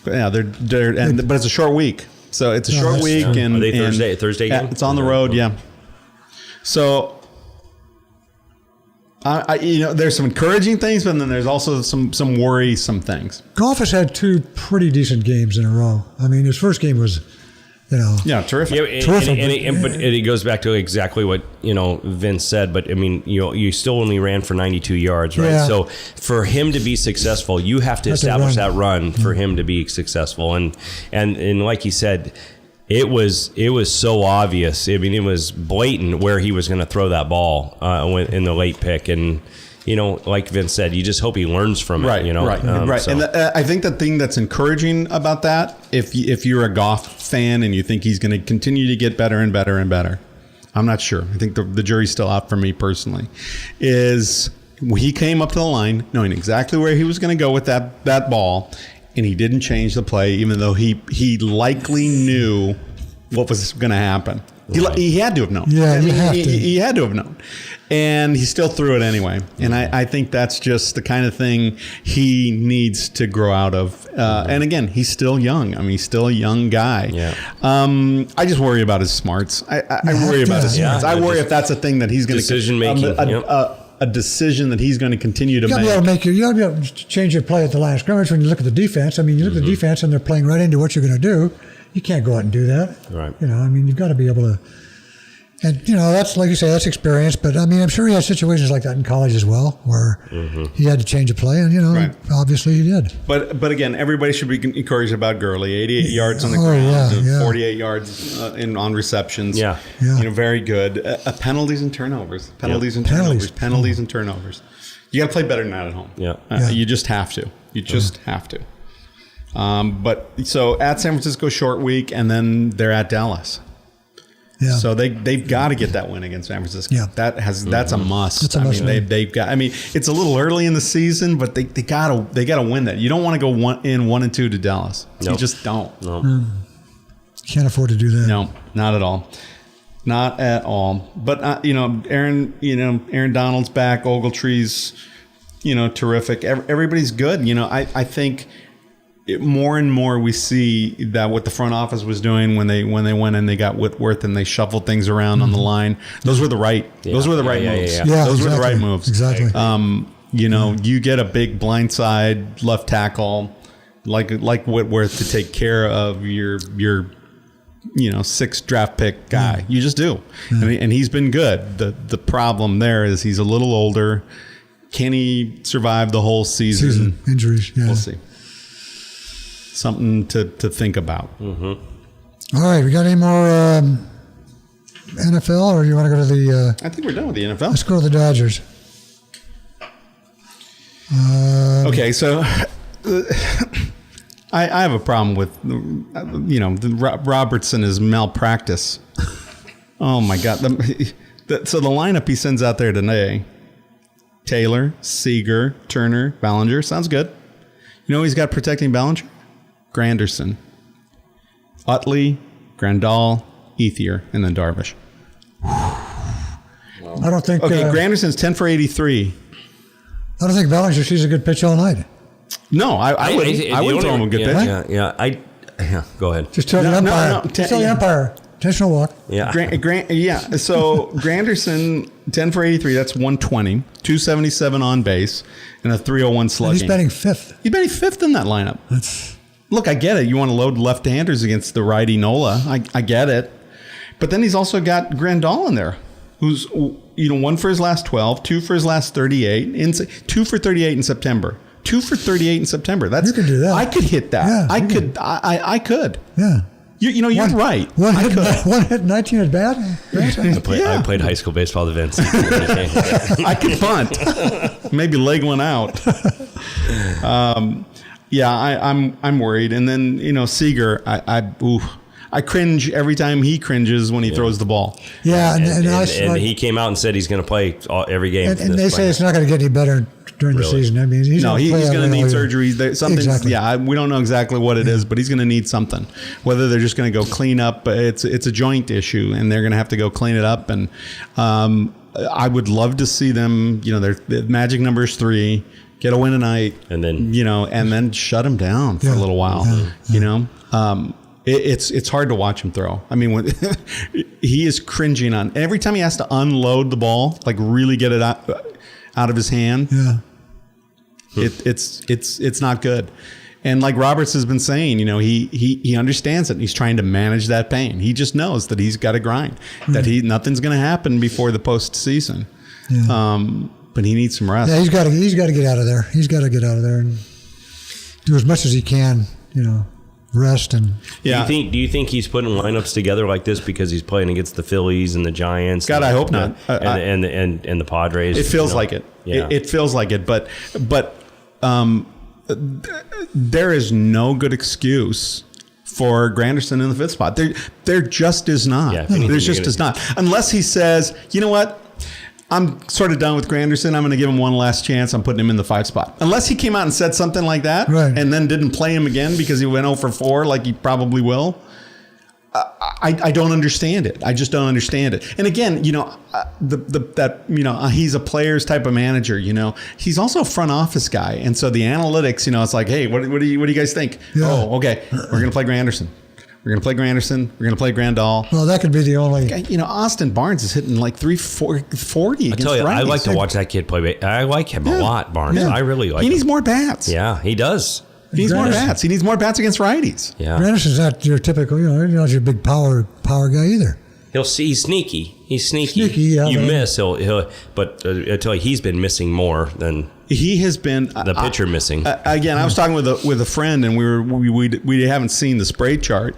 Yeah, but it's a short week. So it's a short week. And, are they Thursday game? It's on the road, yeah. So, there's some encouraging things, but then there's also some worrisome things. Goff has had 2 pretty decent games in a row. I mean, his first game was... terrific. Terrific. But it goes back to exactly what Vince said. But I mean, you still only ran for 92 yards, right? Yeah. So for him to be successful, you have to establish that run for him to be successful. And like he said, it was so obvious. I mean, it was blatant where he was going to throw that ball in the late pick. And like Vince said, you just hope he learns from it. Right. So. And I think the thing that's encouraging about that, if you're a Goff fan and you think he's going to continue to get better and better and better, I'm not sure. I think the jury's still out for me personally. Is he came up to the line knowing exactly where he was going to go with that ball, and he didn't change the play, even though he likely knew what was going to happen. Right. He had to have known. Yeah, he had to have known. And he still threw it anyway. And I think that's just the kind of thing he needs to grow out of. And again, he's still young. I mean, he's still a young guy. Yeah. I just worry about his smarts. I worry about his smarts. I worry if that's a thing that he's going to... Decision making. A decision that he's going to continue to make. You got to be able to change your play at the line of scrimmage when you look at the defense. I mean, you look at the defense and they're playing right into what you're going to do. You can't go out and do that. Right. I mean, you've got to be able to... And, that's, like you say, that's experience. But, I mean, I'm sure he had situations like that in college as well where he had to change a play. And, obviously he did. But again, everybody should be encouraged about Gurley. 88 yards on the ground, 48 yards on receptions. Yeah. Very good. Penalties and turnovers. Penalties and turnovers. You got to play better than that at home. Yeah. You just have to. You just have to. But so at San Francisco, short week, and then they're at Dallas. Yeah. So they've got to get that win against San Francisco. Yeah. That's a must. It's a must. They've got. I mean, it's a little early in the season, but they gotta win that. You don't want to go 1-2 to Dallas. Nope. You just don't. No. Can't afford to do that. No, not at all. Not at all. But Aaron Donald's back. Ogletree's terrific. Everybody's good. I think more and more we see that what the front office was doing when they went and they got Whitworth and they shuffled things around on the line. Those were the right moves. Yeah, those exactly. were the right moves. Exactly. You get a big blindside left tackle like Whitworth to take care of your 6th draft pick guy. Yeah. You just do. Yeah. And he's been good. The problem there is he's a little older. Can he survive the whole season? Injuries, yeah. We'll see. Something to think about. Mm-hmm. All right, we got any more NFL, or do you want to go to the... I think we're done with the NFL. Let's go to the Dodgers. Okay, so I have a problem with, Robertson is malpractice. Oh, my God. So the lineup he sends out there today, Taylor, Seager, Turner, Ballinger, sounds good. You know who he's got protecting Ballinger? Granderson, Utley, Grandal, Ethier, and then Darvish. I don't think... Okay, Granderson's 10 for 83. I don't think Ballinger sees a good pitch all night. No, I wouldn't throw him a good pitch. Yeah, go ahead. Just tell the umpire. Just tell the umpire. Intentional walk. Yeah. So Granderson, 10 for 83, that's 120, 277 on base, and a 301 slugging. And he's batting 5th. He's batting 5th in that lineup. Look, I get it. You want to load left-handers against the righty Nola. I get it. But then he's also got Grandal in there, who's 1 for his last 12, 2 for his last 38, 2 for 38 in September. 2 for 38 in September. You could do that. I could hit that. Yeah, I could. Yeah. You're right. One hit, 19 at bat. I played high school baseball with Vince. I could punt. Maybe leg one out. I'm worried. And then, Seager, I cringe every time he cringes when he throws the ball. Yeah, and he came out and said he's going to play every game. And they say it's not going to get any better during the season. I mean, he's going to need surgery. Exactly. Yeah, we don't know exactly what it is, but he's going to need something. Whether they're just going to go clean up, it's a joint issue, and they're going to have to go clean it up. And I would love to see them. Their magic number is 3. Get a win tonight, and then and then shut him down for a little while. It's hard to watch him throw. I mean, when he is cringing on every time he has to unload the ball, like really get it out of his hand. Yeah, it's not good. And like Roberts has been saying, he understands it. And he's trying to manage that pain. He just knows that he's got to grind. That nothing's going to happen before the postseason. Yeah. But he needs some rest. Yeah, he's got to get out of there. He's got to get out of there and do as much as he can. Rest and. Yeah. Do you think he's putting lineups together like this because he's playing against the Phillies and the Giants? God, I hope not. And the Padres. It feels like it. Yeah. It feels like it. But there is no good excuse for Granderson in the 5th spot. There just is not. Yeah, there just is not. Unless he says, you know what? I'm sort of done with Granderson. I'm going to give him one last chance. I'm putting him in the 5 spot. Unless he came out and said something like that, right, and then didn't play him again because he went 0 for 4 like he probably will. I don't understand it. I just don't understand it. And again, he's a players type of manager. He's also a front office guy, and so the analytics, it's like, hey, what do you guys think? Yeah. Oh, okay, we're going to play Granderson. We're going to play Granderson. We're going to play Grandal. Well, that could be the only... Austin Barnes is hitting like 340 I tell you, righties. I like to watch that kid play. I like him a lot, Barnes. Yeah. I really like him. He needs more bats. Yeah, he does. He needs more bats. He needs more bats against righties. Yeah. Granderson's not your typical, he's not your big power guy either. He's sneaky. He's sneaky. Yeah, you miss, but I tell you, he's been missing more than he has been the pitcher missing. Again, I was talking with a friend, and we haven't seen the spray chart,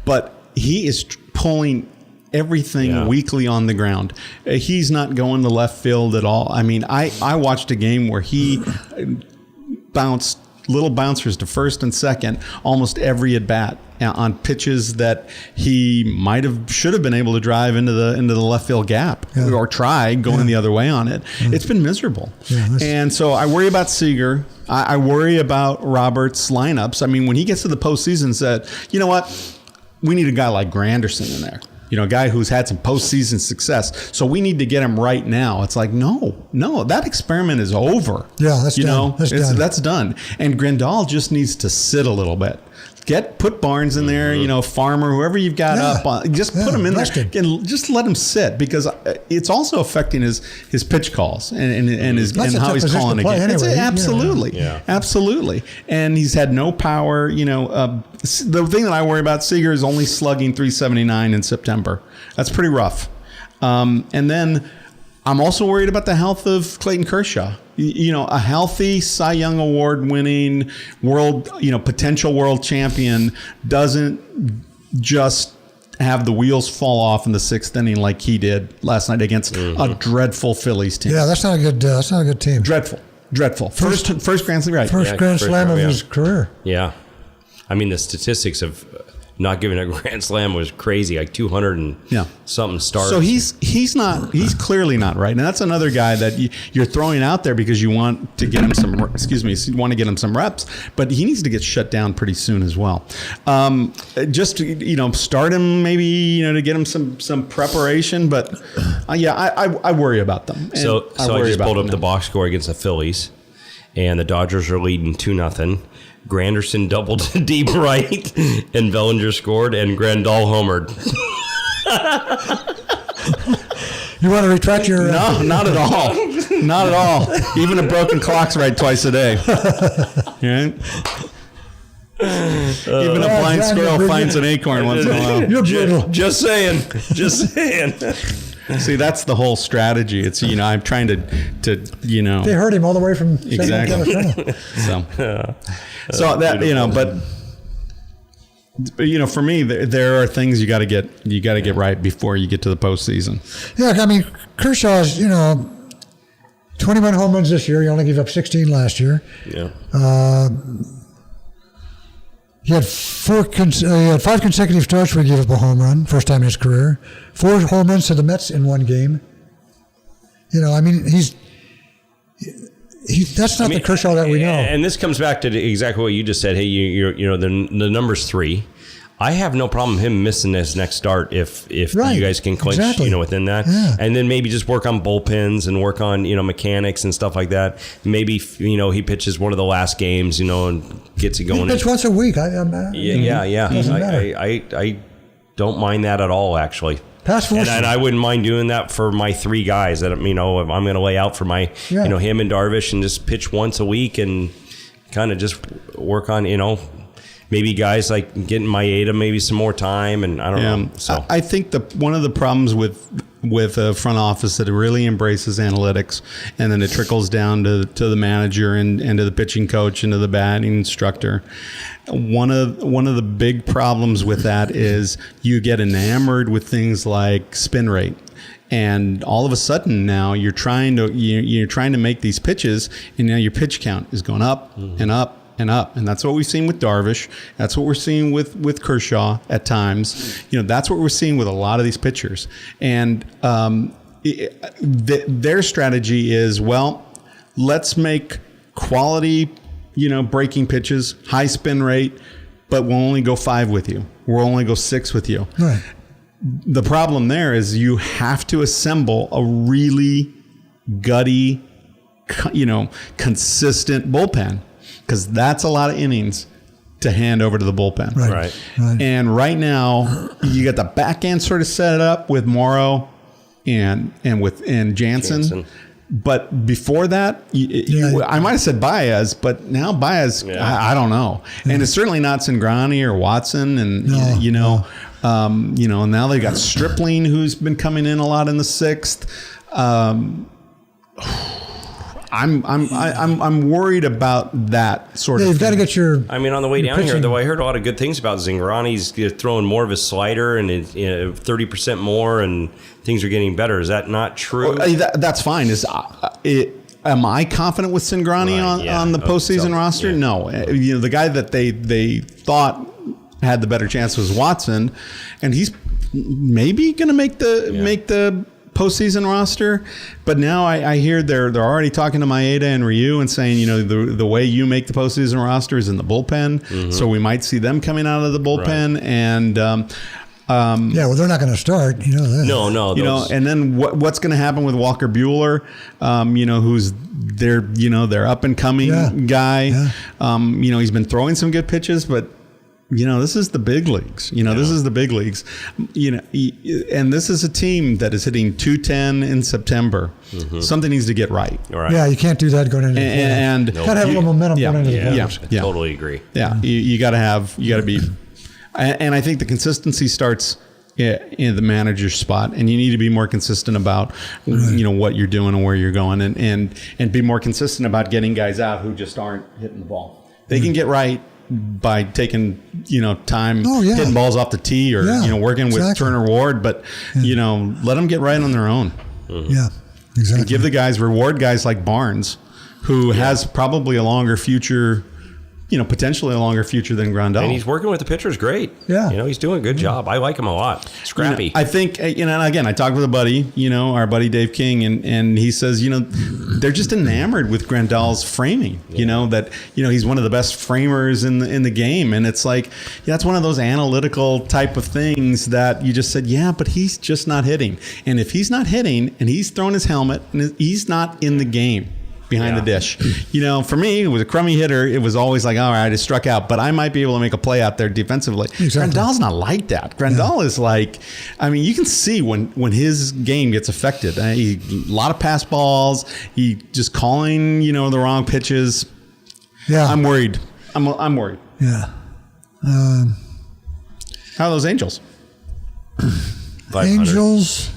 but he is pulling everything weakly on the ground. He's not going to left field at all. I mean, I watched a game where he bounced little bouncers to first and second almost every at bat on pitches that he should have been able to drive into the left field gap or try going the other way on it. It's been miserable. And so I worry about Seager. I worry about Roberts' lineups. I mean, when he gets to the postseason, said, you know what? We need a guy like Granderson in there. a guy who's had some postseason success. So we need to get him right now. It's like, no, that experiment is over. Yeah, that's done. That's done. And Grandal just needs to sit a little bit. Put Barnes in there, Farmer, whoever you've got up, just put him in there and just let him sit, because it's also affecting his pitch calls and how he's calling again. Anyway. Absolutely. And he's had no power. The thing that I worry about, Seager is only slugging .379 in September. That's pretty rough. And then I'm also worried about the health of Clayton Kershaw. A healthy Cy Young Award winning potential world champion doesn't just have the wheels fall off in the 6th inning like he did last night against a dreadful Phillies team. Yeah, that's not a good team. Dreadful. First Grand Slam, right? First Grand Slam of his career. Yeah. I mean, the statistics of not giving a Grand Slam was crazy, like 200 and something starts. So he's clearly not right. And that's another guy that you're throwing out there because you want to get him some reps, but he needs to get shut down pretty soon as well. Just to, start him maybe, to get him some preparation, but I worry about them. And so I just pulled up the box score against the Phillies, and the Dodgers are leading 2-0. Granderson doubled to deep right, and Bellinger scored, and Grandal homered. You want to retract your... No, not at all. Not at all. Even a broken clock's right twice a day. Right? Even a blind squirrel finds an acorn once in a while. You're brutal. Just saying. See, that's the whole strategy. It's, I'm trying to They heard him all the way from exactly. So that, but for me, there are things you got to get right before you get to the postseason. Yeah, I mean, Kershaw's, 21 home runs this year. He only gave up 16 last year. Yeah. He had 5 consecutive starts where he gave up a home run, first time in his career. 4 home runs to the Mets in one game. That's not the Kershaw that we know. And this comes back to exactly what you just said. Hey, the number's 3. I have no problem him missing his next start if you guys can clinch, within that. Yeah. And then maybe just work on bullpens and work on, mechanics and stuff like that. Maybe, he pitches one of the last games, and gets it going. He pitches once a week. Doesn't matter. I don't mind that at all, actually. And I wouldn't mind doing that for my 3 guys that, if I'm going to lay out for my, him and Darvish, and just pitch once a week and kind of just work on, maybe guys like getting Maeda maybe some more time, and I don't know. So I think one of the problems with a front office that really embraces analytics, and then it trickles down to the manager and to the pitching coach and to the batting instructor. One of the big problems with that is you get enamored with things like spin rate. And all of a sudden now you're trying to make these pitches, and now your pitch count is going up and up and up. And that's what we've seen with Darvish. That's what we're seeing with Kershaw at times. That's what we're seeing with a lot of these pitchers. And their strategy is, let's make quality, breaking pitches, high spin rate, but we'll only go 5 with you. We'll only go 6 with you. Right. The problem there is you have to assemble a really gutty, consistent bullpen, because that's a lot of innings to hand over to the bullpen. Right. And right now, you got the back end sort of set up with Morrow and Jansen. But before that, I might have said Baez, but now Baez, I don't know. And it's certainly not Cingrani or Watson, and and now they've got Stripling, who's been coming in a lot in the 6th. I'm worried about that sort of. You've got to get your. On the way down here, though, I heard a lot of good things about Zingrani's throwing more of his slider and 30% more, and things are getting better. Is that not true? That's fine. Am I confident with Cingrani on the postseason roster? Yeah. No. The guy that they thought had the better chance was Watson, and he's maybe going to make the postseason roster, but now I hear they're already talking to Maeda and Ryu and saying, the way you make the postseason roster is in the bullpen, so we might see them coming out of the bullpen, and Well, they're not going to start. You know that. No. And then what's going to happen with Walker Buehler? Who's their up and coming guy. Yeah. He's been throwing some good pitches, but this is the big leagues. This is the big leagues. And this is a team that is hitting 210 in September. Mm-hmm. Something needs to get right. Right. Yeah, you can't do that going into the and got to have a little momentum going into the playoffs. Yeah, totally agree. Yeah, you got to be. And I think the consistency starts in the manager's spot, and you need to be more consistent about what you're doing and where you're going, and be more consistent about getting guys out who just aren't hitting the ball. They can get right by taking time hitting balls off the tee or working with Turner Ward, but let them get right on their own. Mm-hmm. Yeah, exactly. And give the guys, reward guys like Barnes, who has probably a longer future. Potentially a longer future than Grandal. And he's working with the pitchers great. Yeah. He's doing a good job. I like him a lot. Scrappy. I think, and again, I talked with a buddy, our buddy Dave King, and he says, they're just enamored with Grandal's framing, that, he's one of the best framers in the game. And it's like, that's one of those analytical type of things that you just said, but he's just not hitting. And if he's not hitting and he's thrown his helmet and he's not in the game, behind the dish. For me, it was a crummy hitter. It was always like, all right, it struck out, but I might be able to make a play out there defensively. Exactly. Grandal's not like that. Grandal is like, you can see when his game gets affected. A lot of pass balls. He just calling, the wrong pitches. Yeah. I'm worried. I'm worried. Yeah. How are those Angels? 500. Angels.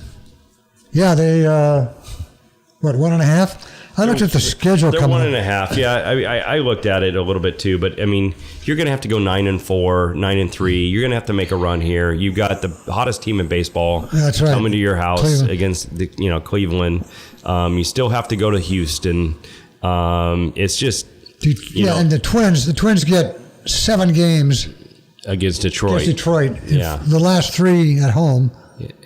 Yeah, they 1.5. I looked at the schedule. They're coming 1.5. Yeah, I looked at it a little bit too, but you're going to have to go 9-4, 9-3. You're going to have to make a run here. You've got the hottest team in baseball That's right. coming to your house Cleveland. against Cleveland. You still have to go to Houston. It's just and the Twins get 7 games against Detroit. Yeah, the last 3 at home.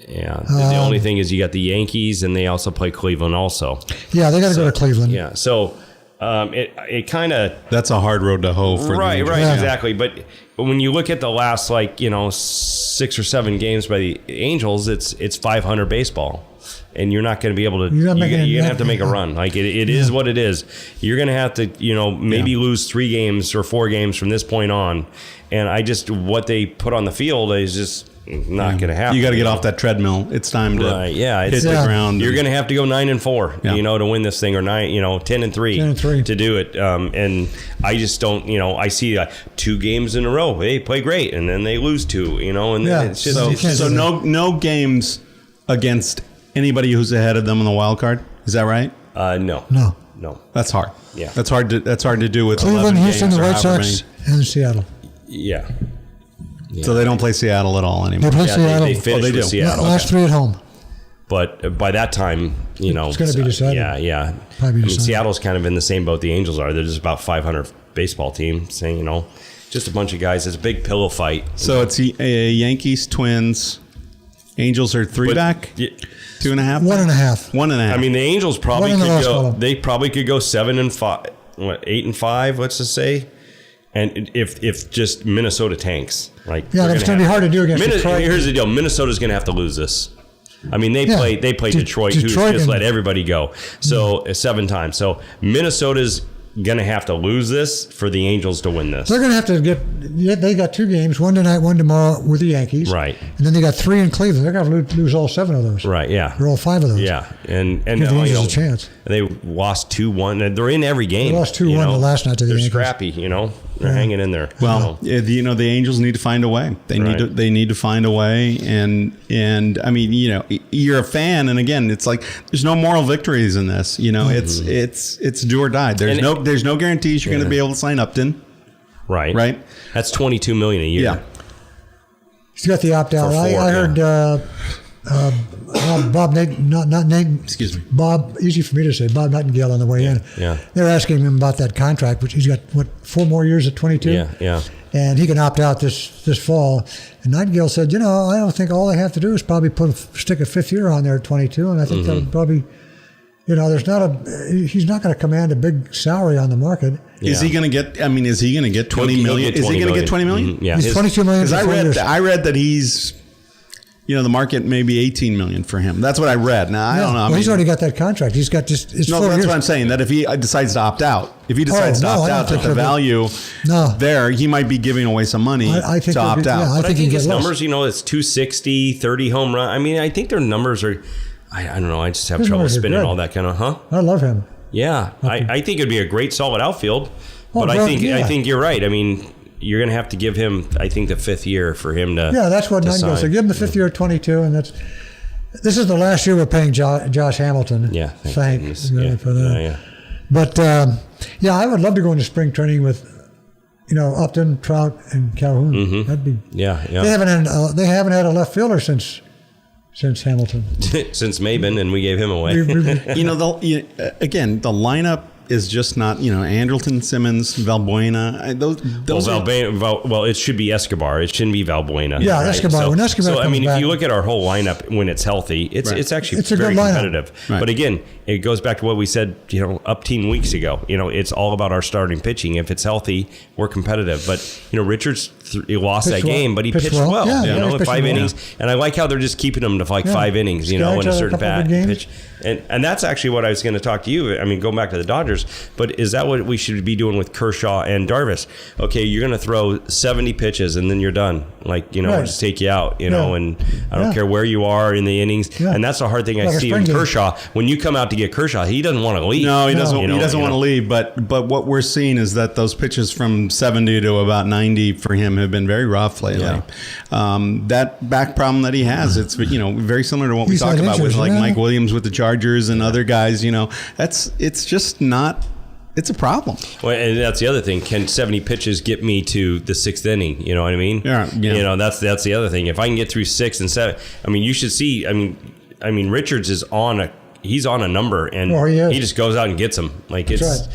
Yeah. The only thing is you got the Yankees, and they also play Cleveland also. Yeah, they got to go to Cleveland. Yeah. So it kind of that's a hard road to hoe for right, the exactly. But when you look at the last 6 or 7 games by the Angels, it's 500 baseball. And you're not going to be able to. You're going to have to make a run. Like it is what it is. You're going to have to, maybe lose 3 games or 4 games from this point on. And what they put on the field is just not going to happen. You got to get off that treadmill. It's time to hit the ground. You're going to have to go 9-4, to win this thing, or 10-3 to do it. And I just don't, I see 2 games in a row. They play great, and then they lose 2. And it's just so no games against anybody who's ahead of them on the wild card. Is that right? No. That's hard. Yeah, that's hard to do with Cleveland, 11 Houston, games the White Sox, and Seattle. Yeah. So they don't play Seattle at all anymore. They play Seattle. They finish with Seattle. Last 3 at home. But by that time, it's going to be decided. Yeah. Probably decided. Seattle's kind of in the same boat the Angels are. They're just about 500 baseball team, saying just a bunch of guys. It's a big pillow fight. So it's Yankees, Twins, Angels are 3 back. 2.5. 1.5. 1.5. I mean, the Angels probably could go. They probably could go 7-5, 8-5. Let's just say. And if just Minnesota tanks, that's going to be hard to do against Detroit. Here's the deal: Minnesota's going to have to lose this. I mean, they play Detroit, who's just let everybody go. So 7 times. So Minnesota's going to have to lose this for the Angels to win this. They're going to have to get. They got 2 games, one tonight, one tomorrow with the Yankees. Right. And then they got 3 in Cleveland. They're going to lose all 7 of those. Right. Yeah. Or all 5 of those. Yeah. And give the Angels a chance. They lost 2-1. They're in every game. They lost 2-1 the last night to the Yankees. They're scrappy. They're hanging in there. Well, the Angels need to find a way. They need to find a way. And I mean, you're a fan, and again, it's like there's no moral victories in this. It's do or die. There's no guarantees you're going to be able to sign Upton. Right. Right. That's $22 million a year. Yeah. He's got the opt out. I heard Bob excuse me. Bob, easy for me to say, Bob Nightingale on the way in. Yeah. They're asking him about that contract, which he's got 4 more years at 22. Yeah. And he can opt out this fall. And Nightingale said, I don't think all they have to do is probably stick a 5th year on there at 22, and I think that would probably. He's not going to command a big salary on the market. Yeah. Is he going to get? I mean, is he going to get 20 million? Is he going to get 20 million? Mm-hmm. Yeah, he's 22 million. Because I read that he's the market may be $18 million for him. That's what I read. Now I don't know. Well, he's already got that contract. He's got just. It's no, 4 that's years. what I'm saying. That if he decides to opt out, that the value there, he might be giving away some money I think to opt out. Yeah, I think his numbers, it's 260, 30 home run. I mean, I think their numbers are. I don't know. I just have trouble spinning all that kind of. I love him. Yeah, okay. I think it'd be a great solid outfield, but I think you're right. I mean, you're going to have to give him, I think, the 5th year for him to. Yeah, that's what nine goes. So give him the 5th year at 22, and this is the last year we're paying Josh Hamilton. Yeah, thank for that. Yeah. But I would love to go into spring training with, Upton, Trout, and Calhoun. Mm-hmm. That'd be. Yeah. They haven't had a left fielder since Hamilton. Since Maben, and we gave him away. Again, the lineup is just not, Andrelton, Simmons, Valbuena. Well, it should be Escobar. It shouldn't be Valbuena. Yeah, right? Escobar. When Escobar comes if back, you look at our whole lineup when it's healthy, it's actually very competitive. Right. But again, it goes back to what we said, up 10 weeks ago. It's all about our starting pitching. If it's healthy, we're competitive. But Richards lost that game, but he pitched well. Yeah, 5 innings, and I like how they're just keeping him to 5 innings. In a certain pitch. And that's actually what I was going to talk to you. I mean, going back to the Dodgers, but is that what we should be doing with Kershaw and Darvish? Okay, you're going to throw 70 pitches and then you're done. We'll just take you out, and I don't care where you are in the innings. Yeah. And that's the hard thing I see in Kershaw. When you come out to get Kershaw, he doesn't want to leave. No, he doesn't. He doesn't want to leave. But what we're seeing is that those pitches from 70 to about 90 for him have been very rough lately. Yeah. That back problem that he has, it's very similar to what we talked about with Mike Williams with the Chargers and other guys. It's just not. It's a problem. Well, and that's the other thing. Can 70 pitches get me to the 6th inning? You know what I mean? Yeah. That's the other thing. If I can get through 6 and 7, you should see. Richards is he's on a number, and he just goes out and gets them. It's. Right.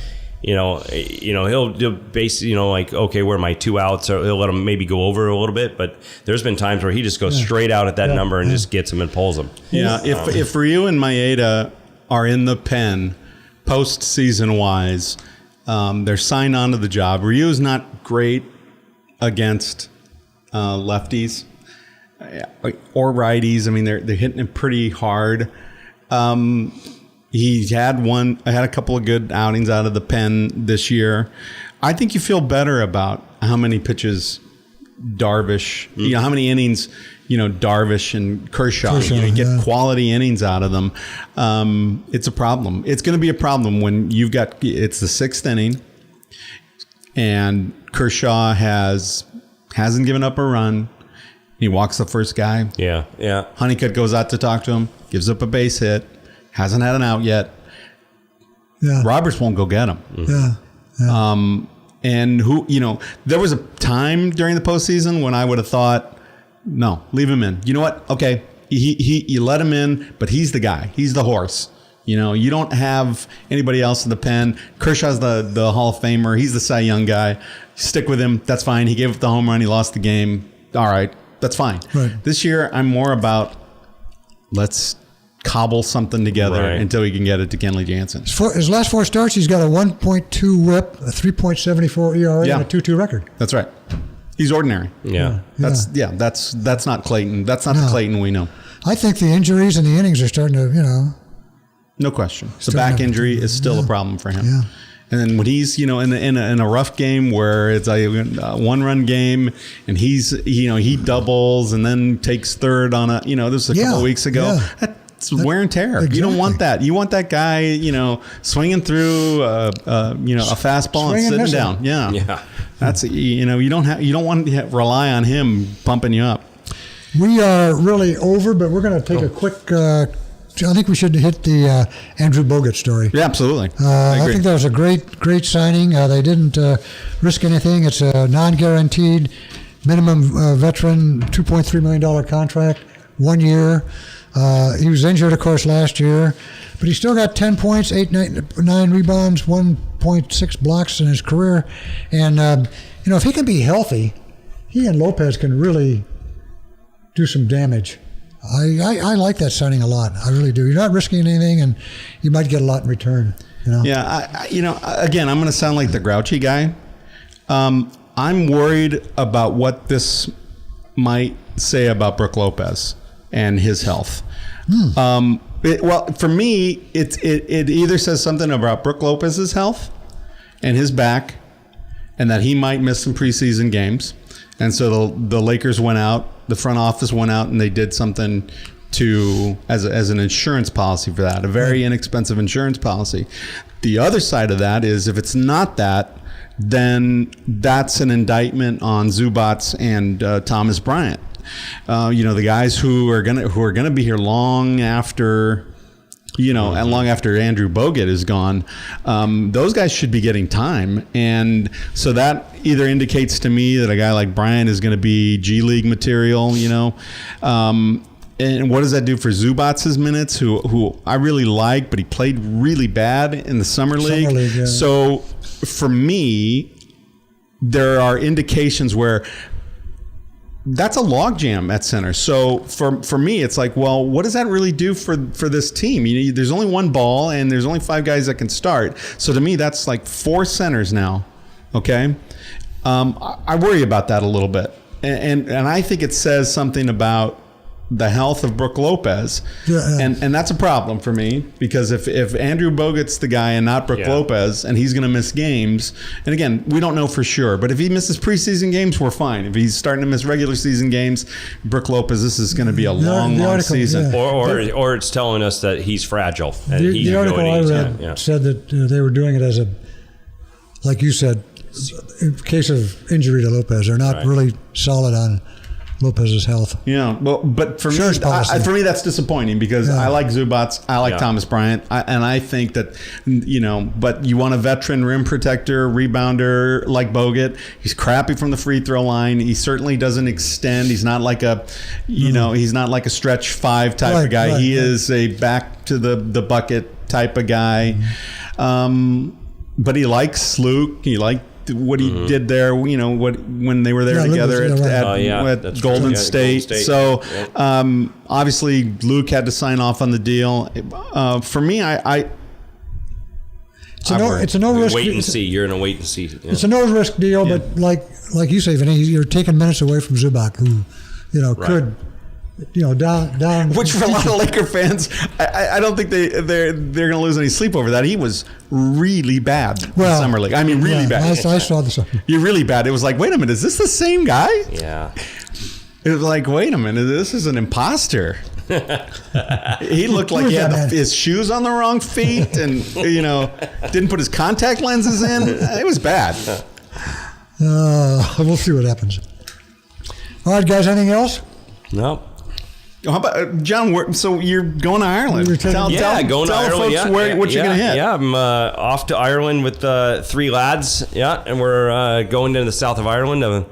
He'll basically, okay, where are my 2 outs? Or he'll let him maybe go over a little bit, but there's been times where he just goes straight out at that number and just gets them and pulls them. Yeah, if Ryu and Maeda are in the pen, postseason wise, they're signed on to the job. Ryu's not great against lefties or righties. They're hitting him pretty hard. He had a couple of good outings out of the pen this year. I think you feel better about how many pitches Darvish, how many innings, Darvish and Kershaw, you get quality innings out of them. It's a problem. It's going to be a problem when it's the 6th inning and Kershaw hasn't given up a run. He walks the first guy. Yeah. Honeycutt goes out to talk to him, gives up a base hit. Hasn't had an out yet. Yeah. Roberts won't go get him. Yeah. And there was a time during the postseason when I would have thought, no, leave him in. You know what? Okay, you let him in, but he's the guy. He's the horse. You don't have anybody else in the pen. Kershaw's the Hall of Famer. He's the Cy Young guy. Stick with him. That's fine. He gave up the home run. He lost the game. All right, that's fine. Right. This year, I'm more about let's cobble something together until he can get it to Kenley Jansen. His last 4 starts, he's got a 1.2 WHIP, a 3.74 ERA, and a 2.2 record. That's right. He's ordinary. Yeah. That's not Clayton. That's not the Clayton we know. I think the injuries and the innings are starting to, No question. The back injury is still a problem for him. Yeah. And then when he's, in a rough game where it's a 1-run game and he doubles and then takes third on a, this was a couple of weeks ago. Yeah. It's wear and tear. Exactly. You don't want that. You want that guy, swinging through, a fastball and sitting down. Yeah. That's you don't want to rely on him pumping you up. We are really over, but we're going to take a quick. I think we should hit the Andrew Bogut story. Yeah, absolutely. I think that was a great signing. They didn't risk anything. It's a non-guaranteed minimum veteran $2.3 million contract, 1 year. He was injured, of course, last year, but he still got 10 points, 9 rebounds, 1.6 blocks in his career. And, if he can be healthy, he and Lopez can really do some damage. I like that signing a lot. I really do. You're not risking anything, and you might get a lot in return. Yeah, again, I'm going to sound like the grouchy guy. I'm worried about what this might say about Brook Lopez. and his health. Well, for me, it either says something about Brook Lopez's health and his back, and that he might miss some preseason games. And so the Lakers went out, the front office went out, and they did something as an insurance policy for that, a very inexpensive insurance policy. The other side of that is, if it's not that, then that's an indictment on Zubats and Thomas Bryant. The guys who are gonna be here long after, and long after Andrew Bogut is gone. Those guys should be getting time, and so that either indicates to me that a guy like Bryant is going to be G League material, And what does that do for Zubats' minutes, who I really like, but he played really bad in the summer league. Yeah. So for me, there are indications where that's a logjam at center. So for me, it's like, well, what does that really do for this team? There's only one ball, and there's only 5 guys that can start. So to me, that's like 4 centers now. Okay, I worry about that a little bit, and I think it says something about the health of Brook Lopez, and that's a problem for me, because if Andrew Bogut's the guy and not Brook Lopez, and he's going to miss games, and again, we don't know for sure, but if he misses preseason games, we're fine. If he's starting to miss regular season games, Brook Lopez, this is going to be a long season. Yeah. Or it's telling us that he's fragile. And the article I read said that they were doing it as like you said, in case of injury to Lopez, they're not really solid on Lopez's health. Yeah, but for me, that's disappointing, because I like Zubats, I like Thomas Bryant, and I think that, but you want a veteran rim protector, rebounder like Bogut. He's crappy from the free throw line. He certainly doesn't extend. He's not like he's not like a stretch 5 type of guy. He is a back to the bucket type of guy. But he likes Luke. He liked what he did there, when they were there together at Golden State. So obviously Luke had to sign off on the deal. For me, it's a no risk. Wait and see. You're in a wait and see. Yeah. It's a no risk deal, but like you say, Vinny, you're taking minutes away from Zubac, who could. Down. Which for a lot of Laker fans, I don't think they're going to lose any sleep over that. He was really bad in summer league. I mean, really bad. I saw the summer. You're really bad. It was like, wait a minute, is this the same guy? Yeah. It was like, wait a minute, this is an imposter. He looked like he had his shoes on the wrong feet, and didn't put his contact lenses in. It was bad. We'll see what happens. All right, guys. Anything else? No. How about John? So you're going to Ireland? Going to Ireland. Folks what you're going to hit. Yeah, I'm off to Ireland with 3 lads. Yeah, and we're going into the south of Ireland to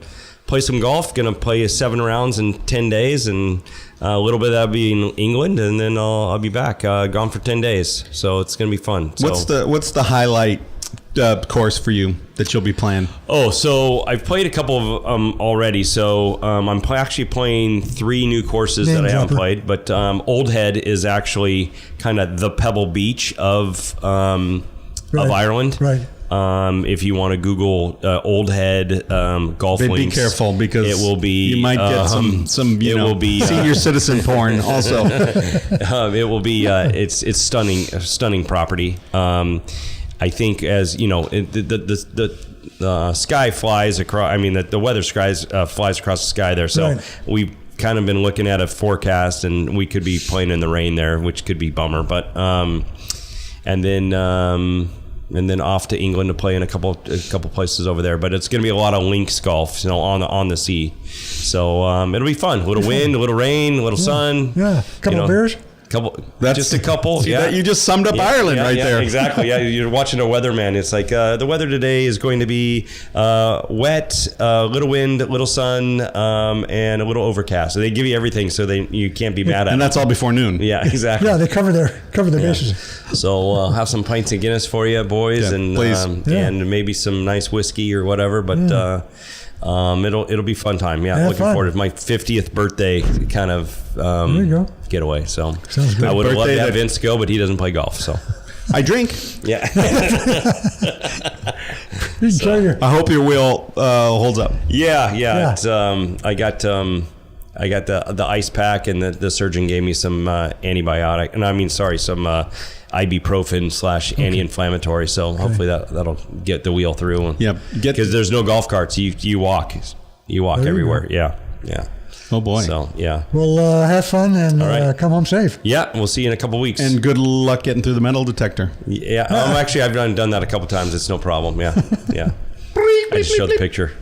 play some golf. Going to play 7 rounds in 10 days, and a little bit of that'll be in England, and then I'll be back. Gone for 10 days, so it's going to be fun. So, what's the highlight course for you that you'll be playing? Oh, so I've played a couple of already. So I'm actually playing 3 new courses that I haven't played. But Old Head is actually kind of the Pebble Beach of Ireland. Right. If you want to Google Old Head golf links, be careful, because it will be. You might get some will be senior citizen porn also. It will be. It's stunning property. I think, as the sky flies across. I mean, the weather flies across the sky there. So we've kind of been looking at a forecast, and we could be playing in the rain there, which could be bummer. But and then off to England to play in a couple places over there. But it's going to be a lot of links golf, on the sea. So it'll be fun. A little wind, a little rain, a little sun. Yeah, a couple of beers. Just a couple. You just summed up Ireland there. Exactly. Yeah, you're watching a weatherman. It's like the weather today is going to be wet, a little wind, a little sun, and a little overcast. So they give you everything, so you can't be mad at it. And that's all before noon. Yeah, exactly. Yeah, they cover their bases. So I'll have some pints of Guinness for you, boys, and maybe some nice whiskey or whatever. But it'll be fun time. Yeah, looking forward to my 50th birthday kind of there you go. Getaway. So sounds good. I would have loved to have Vince go, but he doesn't play golf. So I drink. Yeah. I hope your wheel holds up. Yeah. It's, I I got the ice pack, and the surgeon gave me some antibiotic, and some ibuprofen / anti-inflammatory. So hopefully that'll get the wheel through. Yep. Because there's no golf carts. You walk everywhere. Yeah. Oh boy. So yeah. Well, have fun and right. come home safe. Yeah, we'll see you in a couple weeks. And good luck getting through the metal detector. Yeah, actually, I've done that a couple times. It's no problem. Yeah. I just showed the picture.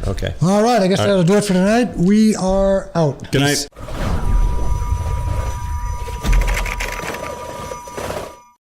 Okay. All right. I guess that'll do it for tonight. We are out. Good night.